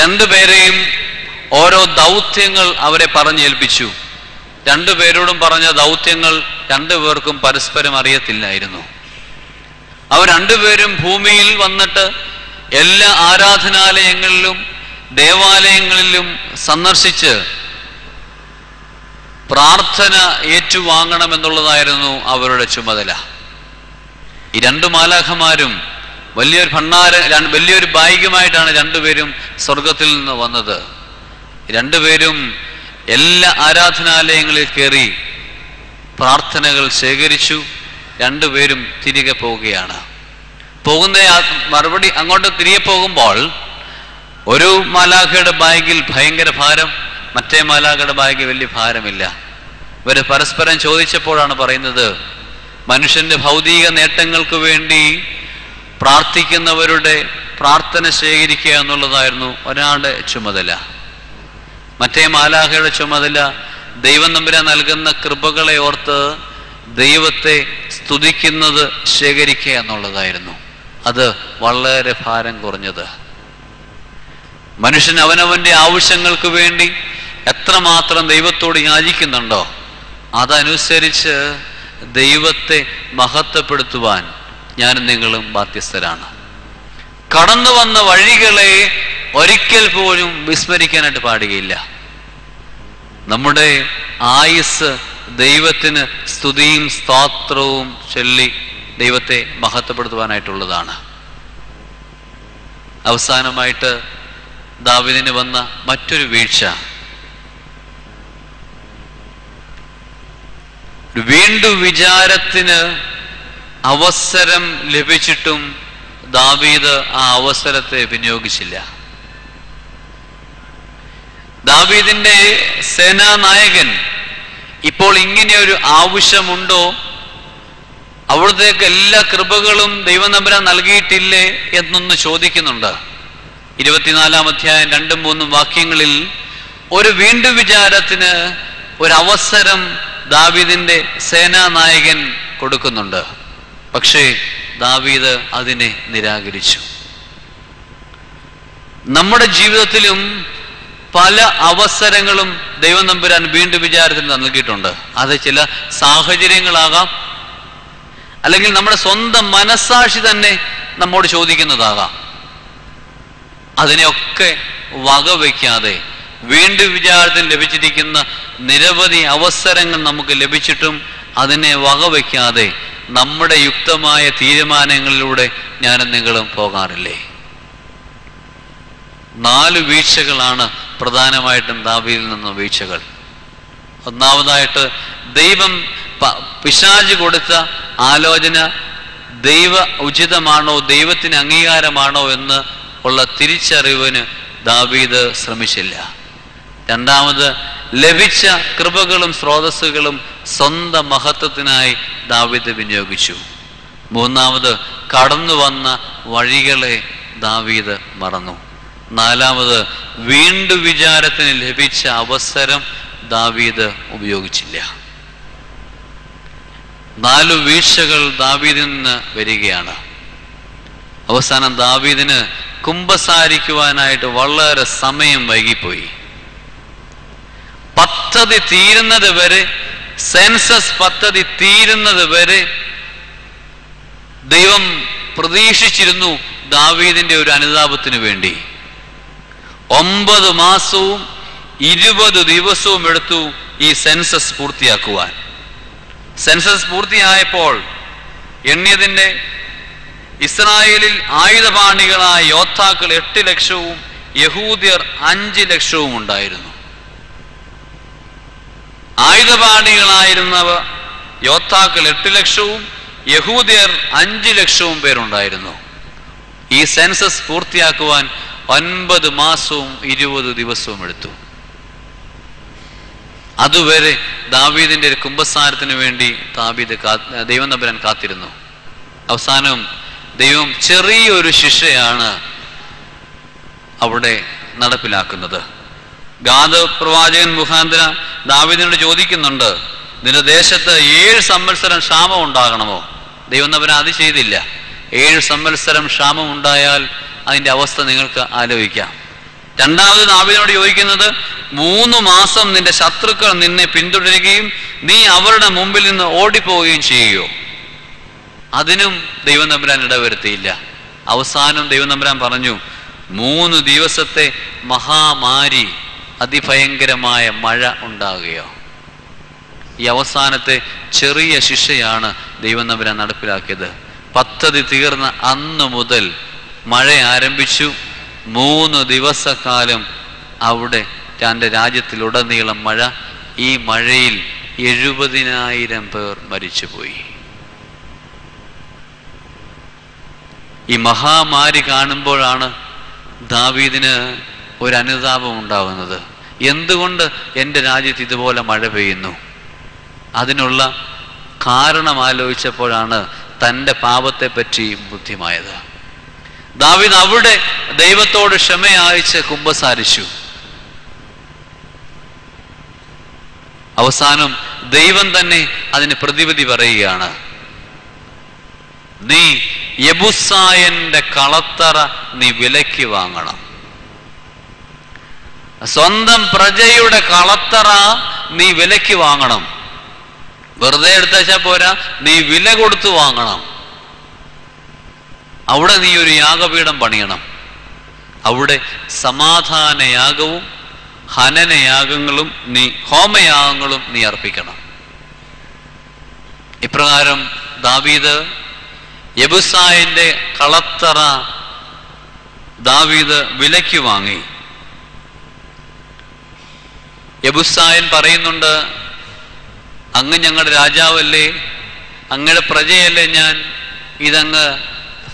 S1: 2 പേരെയും ഓരോ ദൗത്യങ്ങൾ അവരെ പറഞ്ഞേൽപ്പിച്ചു. 2 പേരോടും പറഞ്ഞ ദൗത്യങ്ങൾ 2 പേർക്കും പരസ്പരം അറിയത്തില്ലായിരുന്നു. അവർ 2 പേരും ഭൂമിയിൽ വന്നിട്ട് എല്ലാ ആരാധനാലയങ്ങളിലും ദേവാലയങ്ങളിലും സന്ദർശിച്ച് പ്രാർത്ഥന ഏറ്റുവാങ്ങണമെന്നുള്ളതായിരുന്നു അവരുടെ ചുമതല. ഈ 2 മാലാഖമാരും വലിയൊരു ബാഗുമായിട്ടാണ് 2 പേരും സ്വർഗത്തിൽ നിന്ന് വന്നത്. 2 പേരും എല്ലാ ആരാധനാലയങ്ങളിൽ കയറി പ്രാർത്ഥനകൾ ശേഖരിച്ചു. 2 പേരും തിരികെ പോവുകയാണ്. മറുപടി അങ്ങോട്ട് തിരികെ പോകുമ്പോൾ ഒരു മാലാഖയുടെ ബാഗിൽ ഭയങ്കര ഭാരം, മറ്റേ മാലാഖയുടെ ബാഗിൽ വലിയ ഭാരമില്ല. ഇവർ പരസ്പരം ചോദിച്ചപ്പോഴാണ് പറയുന്നത്, മനുഷ്യന്റെ ഭൗതിക നേട്ടങ്ങൾക്ക് വേണ്ടി പ്രാർത്ഥിക്കുന്നവരുടെ പ്രാർത്ഥന ശേഖരിക്കുക എന്നുള്ളതായിരുന്നു ഒരാളുടെ ചുമതല. മറ്റേ മാലാഖയുടെ ചുമതല ദൈവം തമ്പുരാൻ നൽകുന്ന കൃപകളെ ഓർത്ത് ദൈവത്തെ സ്തുതിക്കുന്നത് ശേഖരിക്കുക എന്നുള്ളതായിരുന്നു. അത് വളരെ ഭാരം കുറഞ്ഞത്. മനുഷ്യൻ അവനവന്റെ ആവശ്യങ്ങൾക്ക് വേണ്ടി എത്രമാത്രം ദൈവത്തോട് യാചിക്കുന്നുണ്ടോ അതനുസരിച്ച് ദൈവത്തെ മഹത്വപ്പെടുത്തുവാൻ ഞാനും നിങ്ങളും ബാധ്യസ്ഥരാണ്. കടന്നു വന്ന വഴികളെ ഒരിക്കൽ പോലും വിസ്മരിക്കാനായിട്ട് പാടുകയില്ല. നമ്മുടെ ആയുസ് ദൈവത്തിന് സ്തുതിയും സ്തോത്രവും ചൊല്ലി ദൈവത്തെ മഹത്വപ്പെടുത്തുവാനായിട്ടുള്ളതാണ്. അവസാനമായിട്ട് ദാവീദിന് വന്ന മറ്റൊരു വീഴ്ച, വീണ്ടും വിചാരത്തിന് അവസരം ലഭിച്ചിട്ടും ദാവീദ് ആ അവസരത്തെ വിനിയോഗിച്ചില്ല. ദാവീദിന്റെ സേനാനായകൻ ഇപ്പോൾ ഇങ്ങനെയൊരു ആവശ്യമുണ്ടോ, അവിടത്തേക്ക് എല്ലാ കൃപകളും ദൈവം തമ്പുരാൻ നൽകിയിട്ടില്ലേ എന്നൊന്ന് ചോദിക്കുന്നുണ്ട്. 24-ാം അധ്യായം 2-3 വാക്യങ്ങളിൽ ഒരു വീണ്ടും വിചാരത്തിന് ഒരവസരം ദാവീദിന്റെ സേനാനായകൻ കൊടുക്കുന്നുണ്ട്. പക്ഷേ ദാവീദ് അതിനെ നിരാകരിച്ചു. നമ്മുടെ ജീവിതത്തിലും പല അവസരങ്ങളും ദൈവം തമ്പുരാൻ വീണ്ടും വിചാരത്തിന് നൽകിയിട്ടുണ്ട്. അത് ചില സാഹചര്യങ്ങളാകാം, അല്ലെങ്കിൽ നമ്മുടെ സ്വന്തം മനസ്സാക്ഷി തന്നെ നമ്മോട് ചോദിക്കുന്നതാകാം. അതിനെയൊക്കെ വകവയ്ക്കാതെ വീണ്ടും വിചാരത്തിൽ ലഭിച്ചിരിക്കുന്ന നിരവധി അവസരങ്ങൾ നമുക്ക് ലഭിച്ചിട്ടും അതിനെ വകവയ്ക്കാതെ നമ്മുടെ യുക്തമായ തീരുമാനങ്ങളിലൂടെ ഞാനും നിങ്ങളും പോകാറില്ലേ? 4 വീഴ്ചകളാണ് പ്രധാനമായിട്ടും ദാവീദിൽ നിന്ന് വീഴ്ചകൾ. ഒന്നാമതായിട്ട് ദൈവം പിശാച് കൊടുത്ത ആലോചന ദൈവ ഉചിതമാണോ, ദൈവത്തിന് അംഗീകാരമാണോ എന്ന് ഉള്ള തിരിച്ചറിവിന് ദാവീദ് ശ്രമിച്ചില്ല. രണ്ടാമത് ലഭിച്ച കൃപകളും സ്രോതസ്സുകളും സ്വന്തം മഹത്വത്തിനായി ദാവീദ് വിനിയോഗിച്ചു. മൂന്നാമത് കടന്നു വന്ന വഴികളെ ദാവീദ് മറന്നു. നാലാമത് വീണ്ടും വിചാരത്തിന് ലഭിച്ച അവസരം ദാവീദ് ഉപയോഗിച്ചില്ല. 4 വീഴ്ചകൾ ദാവീദിൽ നിന്ന് വരികയാണ്. അവസാനം ദാവീദിന് കുമ്പസാരിക്കുവാനായിട്ട് വളരെ സമയം വൈകിപ്പോയി. പദ്ധതി തീരുന്നത് വരെ, സെൻസസ് പദ്ധതി തീരുന്നത് വരെ ദൈവം പ്രതീക്ഷിച്ചിരുന്നു ദാവീദിന്റെ ഒരു അനുതാപത്തിന് വേണ്ടി. 9 മാസവും 20 ദിവസവും എടുത്തു ഈ സെൻസസ് പൂർത്തിയാക്കുവാൻ. സെൻസസ് പൂർത്തിയായപ്പോൾ എണ്ണിയതിന്റെ ഇസ്രായേലിൽ ആയുധപാണികളായ യോദ്ധാക്കൾ 8 ലക്ഷവും യഹൂദ്യർ 5 ലക്ഷവും ഉണ്ടായിരുന്നു. ആയുധപാണികളായിരുന്നവ യോദ്ധാക്കൾ 8 ലക്ഷവും യഹൂദ്യർ 5 ലക്ഷവും പേരുണ്ടായിരുന്നു. ഈ സെൻസസ് പൂർത്തിയാക്കുവാൻ 9 മാസവും 20 ദിവസവും എടുത്തു. അതുവരെ ദാവീദിന്റെ ഒരു കുമ്പസാരത്തിന് വേണ്ടി ദൈവം തമ്പുരാൻ കാത്തിരുന്നു. അവസാനം ദൈവം ചെറിയൊരു ശിക്ഷയാണ് അവിടെ നടപ്പിലാക്കുന്നത്. ഗാദ് പ്രവാചകൻ മുഖാന്തരം ദാവീദിനോട് ചോദിക്കുന്നുണ്ട്, നിന്റെ ദേശത്ത് 7 സംവത്സരം ക്ഷാമം ഉണ്ടാകണമോ? ദൈവം തമ്പുരാൻ അത് ചെയ്തില്ല. 7 സംവത്സരം ക്ഷാമം ഉണ്ടായാൽ അതിന്റെ അവസ്ഥ നിങ്ങൾക്ക് ആലോചിക്കാം. രണ്ടാമത് ദാവീദിനോട് ചോദിക്കുന്നത്, 3 മാസം നിന്റെ ശത്രുക്കൾ നിന്നെ പിന്തുടരുകയും നീ അവരുടെ മുമ്പിൽ നിന്ന് ഓടിപ്പോവുകയും ചെയ്യുകയോ? അതിനും ദൈവം തമ്പുരാൻ ഇടവരുത്തിയില്ല. അവസാനം ദൈവം തമ്പുരാൻ പറഞ്ഞു, 3 ദിവസത്തെ മഹാമാരി, അതിഭയങ്കരമായ മഴ ഉണ്ടാകുകയോ? ഈ അവസാനത്തെ ചെറിയ ശിക്ഷയാണ് ദൈവം തമ്പുരാൻ നടപ്പിലാക്കിയത്. പദ്ധതി തീർന്ന അന്ന് മുതൽ മഴ ആരംഭിച്ചു. 3 ദിവസക്കാലം അവിടെ തൻ്റെ രാജ്യത്തിലുടനീളം മഴ. ഈ മഴയിൽ 70,000 പേർ മരിച്ചുപോയി. ഈ മഹാമാരി കാണുമ്പോഴാണ് ദാവീദിന് ഒരു അനുതാപം ഉണ്ടാകുന്നത്. എന്തുകൊണ്ട് എൻ്റെ രാജ്യത്ത് ഇതുപോലെ മഴ പെയ്യുന്നു? അതിനുള്ള കാരണം ആലോചിച്ചപ്പോഴാണ് തൻ്റെ പാപത്തെ പറ്റി ബുദ്ധിമായത്. ദാവീദ് അവിടെ ദൈവത്തോട് ക്ഷമയായിച്ച് കുമ്പസാരിച്ചു. അവസാനം ദൈവം തന്നെ അതിന് പ്രതിവിധി പറയുകയാണ്, നീ യെബുസായന്റെ കളത്തറ നീ വിലയ്ക്ക് വാങ്ങണം. സ്വന്തം പ്രജയുടെ കളത്തറ നീ വിലയ്ക്ക് വാങ്ങണം. വെറുതെ എടുത്തുവെച്ചാൽ പോരാ, നീ വില കൊടുത്തു വാങ്ങണം. അവിടെ നീ ഒരു യാഗപീഠം പണിയണം. അവിടെ സമാധാനയാഗവും ഹനനയാഗങ്ങളും ഹോമയാഗങ്ങളും നീ അർപ്പിക്കണം. ഇപ്രകാരം ദാവീദ് യെബുസായന്റെ കളത്തറ ദാവീദ് വിലയ്ക്ക് വാങ്ങി. യെബുസായൻ പറയുന്നുണ്ട്, അങ്ങ് ഞങ്ങളുടെ രാജാവല്ലേ, അങ്ങയുടെ പ്രജയല്ലേ ഞാൻ, ഇതങ്ങ്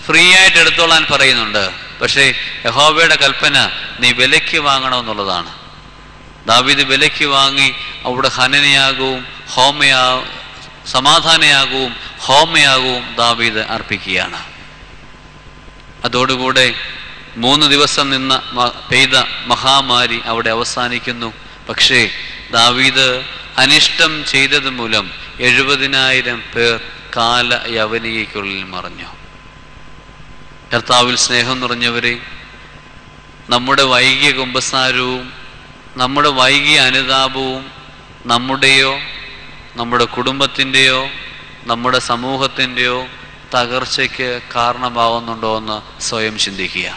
S1: ഫ്രീ ആയിട്ട് എടുത്തോളാൻ പറയുന്നുണ്ട്. പക്ഷേ യഹോവയുടെ കൽപ്പന നീ വിലയ്ക്ക് വാങ്ങണമെന്നുള്ളതാണ്. ദാവീദ് വിലയ്ക്ക് വാങ്ങി അവിടെ ഹനനയാഗവും സമാധാനയാഗവും ഹോമയാഗവും ദാവീദ് അർപ്പിക്കുകയാണ്. അതോടുകൂടെ 3 ദിവസം പെയ്ത മഹാമാരി അവിടെ അവസാനിക്കുന്നു. പക്ഷേ ദാവീദ് അനിഷ്ടം ചെയ്തത് മൂലം 70,000 പേർ കാല യവനികയ്ക്കുള്ളിൽ മറഞ്ഞു. കർത്താവിൽ സ്നേഹം നിറഞ്ഞവരെ, നമ്മുടെ വൈകിയ കുമ്പസാരവും നമ്മുടെ വൈകിയ അനുതാപവും നമ്മുടെയോ നമ്മുടെ കുടുംബത്തിൻ്റെയോ നമ്മുടെ സമൂഹത്തിൻ്റെയോ തകർച്ചയ്ക്ക് കാരണമാവുന്നുണ്ടോ എന്ന് സ്വയം ചിന്തിക്കുക.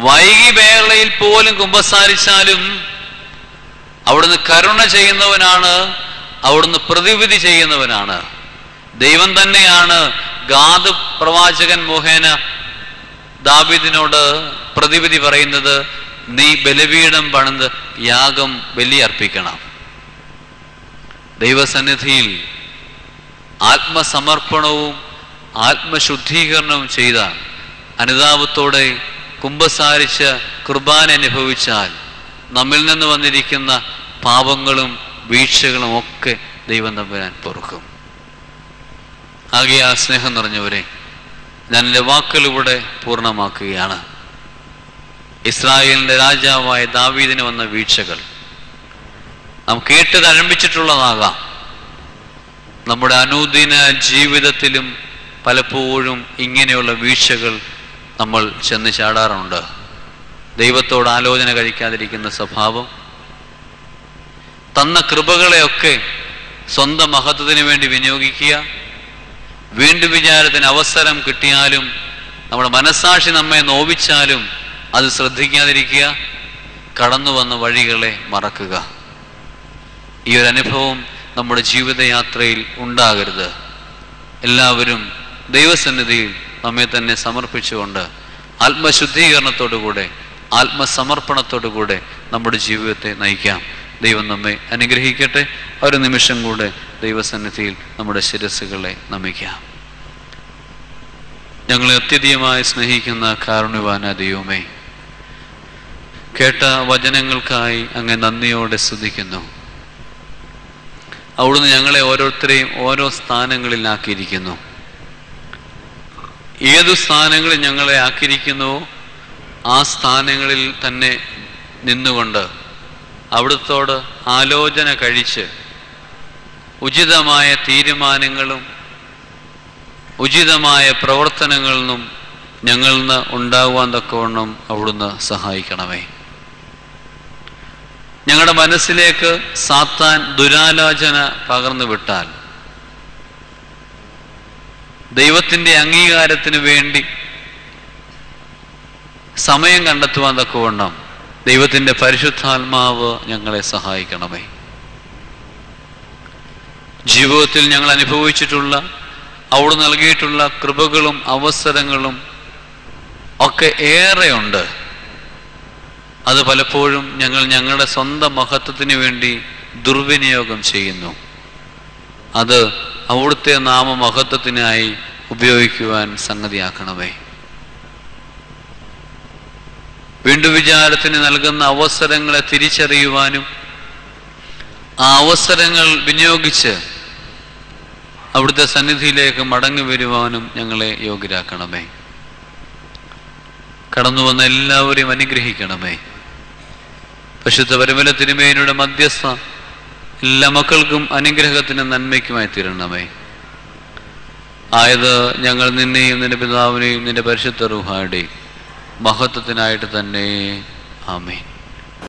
S1: വൈകി വേളയിൽ പോലും കുമ്പസാരിച്ചാലും അവിടുന്ന് കരുണ ചെയ്യുന്നവനാണ്, അവിടുന്ന് പ്രതിവിധി ചെയ്യുന്നവനാണ്. ദൈവം തന്നെയാണ് ഗാദ് പ്രവാചകൻ മുഖേന ദാവീദിനോട് പ്രതിവിധി പറയുന്നത്, നീ ബലിപീഠം പണിത് യാഗം ബലിയർപ്പിക്കണം. ദൈവസന്നിധിയിൽ ആത്മസമർപ്പണവും ആത്മശുദ്ധീകരണവും ചെയ്ത അനുതാപത്തോടെ കുമ്പസാരിച്ച് കുർബാന അനുഭവിച്ചാൽ നമ്മിൽ നിന്ന് വന്നിരിക്കുന്ന പാപങ്ങളും വീഴ്ചകളും ഒക്കെ ദൈവം തമ്പുരാൻ പൊറുക്കും. ആകയാൽ സ്നേഹം നിറഞ്ഞവരെ, ഞാൻ എൻ്റെ വാക്കുകളിലൂടെ പൂർണ്ണമാക്കുകയാണ്. ഇസ്രായേലിൻ്റെ രാജാവായ ദാവീദിന് വന്ന വീഴ്ചകൾ നാം കേട്ട് തഴമ്പിച്ചിട്ടുള്ളതാകാം. നമ്മുടെ അനുദിന ജീവിതത്തിലും പലപ്പോഴും ഇങ്ങനെയുള്ള വീഴ്ചകൾ നമ്മൾ ചെന്ന് ചാടാറുണ്ട്. ദൈവത്തോട് ആലോചന കഴിക്കാതിരിക്കുന്ന സ്വഭാവം, തന്ന കൃപകളെയൊക്കെ സ്വന്തം മഹത്വത്തിന് വേണ്ടി വിനിയോഗിക്കുക, വീണ്ടും വിചാരത്തിന് അവസരം കിട്ടിയാലും നമ്മുടെ മനസ്സാക്ഷി നമ്മെ നോവിച്ചാലും അത് ശ്രദ്ധിക്കാതിരിക്കുക, കടന്നു വന്ന വഴികളെ മറക്കുക. ഈ ഒരു അനുഭവം നമ്മുടെ ജീവിതയാത്രയിൽ ഉണ്ടാകരുത്. എല്ലാവരും ദൈവസന്നിധിയിൽ നമ്മെ തന്നെ സമർപ്പിച്ചുകൊണ്ട് ആത്മശുദ്ധീകരണത്തോടുകൂടെ ആത്മസമർപ്പണത്തോടുകൂടെ നമ്മുടെ ജീവിതത്തെ നയിക്കാം. ദൈവം നമ്മെ അനുഗ്രഹിക്കട്ടെ. ഒരു നിമിഷം കൂടെ ദൈവസന്നിധിയിൽ നമ്മുടെ ശിരസ്സുകളെ നമിക്കാം. ഞങ്ങളെ അത്യധികമായി സ്നേഹിക്കുന്ന കാരുണ്യവാനായ ദൈവമേ, കേട്ട വചനങ്ങൾക്കായി അങ്ങ് നന്ദിയോടെ സ്തുതിക്കുന്നു. അവിടുന്ന് ഞങ്ങളെ ഓരോരുത്തരെയും ഓരോ സ്ഥാനങ്ങളിലാക്കിയിരിക്കുന്നു. ഏതു സ്ഥാനങ്ങളിൽ ഞങ്ങളെ ആക്കിയിരിക്കുന്നുവോ ആ സ്ഥാനങ്ങളിൽ തന്നെ നിന്നുകൊണ്ട് അവിടുത്തോട് ആലോചന കഴിച്ച് ഉചിതമായ തീരുമാനങ്ങളും ഉചിതമായ പ്രവർത്തനങ്ങളിൽ നിന്നും ഞങ്ങളിൽ നിന്ന് ഉണ്ടാകുവാൻ തക്കവണ്ണം അവിടുന്ന് സഹായിക്കണമേ. ഞങ്ങളുടെ മനസ്സിലേക്ക് സാത്താൻ ദുരാലോചന പകർന്നു വിട്ടാൽ ദൈവത്തിൻ്റെ അംഗീകാരത്തിന് വേണ്ടി സമയം കണ്ടെത്തുവാൻ തക്കവണ്ണം ദൈവത്തിൻ്റെ പരിശുദ്ധാത്മാവ് ഞങ്ങളെ സഹായിക്കണമേ. ജീവിതത്തിൽ ഞങ്ങൾ അനുഭവിച്ചിട്ടുള്ള അവിടെ നൽകിയിട്ടുള്ള കൃപകളും അവസരങ്ങളും ഒക്കെ ഏറെയുണ്ട്. അത് പലപ്പോഴും ഞങ്ങൾ ഞങ്ങളുടെ സ്വന്തം മഹത്വത്തിന് വേണ്ടി ദുർവിനിയോഗം ചെയ്യുന്നു. അത് അവിടുത്തെ നാമമഹത്വത്തിനായി ഉപയോഗിക്കുവാൻ സംഗതിയാക്കണമേ. വീണ്ടും വിചാരത്തിന് നൽകുന്ന അവസരങ്ങളെ തിരിച്ചറിയുവാനും ആ അവസരങ്ങൾ വിനിയോഗിച്ച് അവിടുത്തെ സന്നിധിയിലേക്ക് മടങ്ങി വരുവാനും ഞങ്ങളെ യോഗ്യരാക്കണമേ. കടന്നു വന്ന എല്ലാവരെയും അനുഗ്രഹിക്കണമേ. പരിശുദ്ധ പരിമല തിരുമേനിയുടെ മധ്യസ്ഥ എല്ലാ മക്കൾക്കും അനുഗ്രഹത്തിനും നന്മയ്ക്കുമായി തീരണമേ. ആയത് ഞങ്ങൾ നിന്നെയും നിന്റെ പിതാവിനെയും നിന്റെ പരിശുദ്ധ റൂഹായുടെയും മഹത്വത്തിനായിട്ട് തന്നെ. ആമേൻ.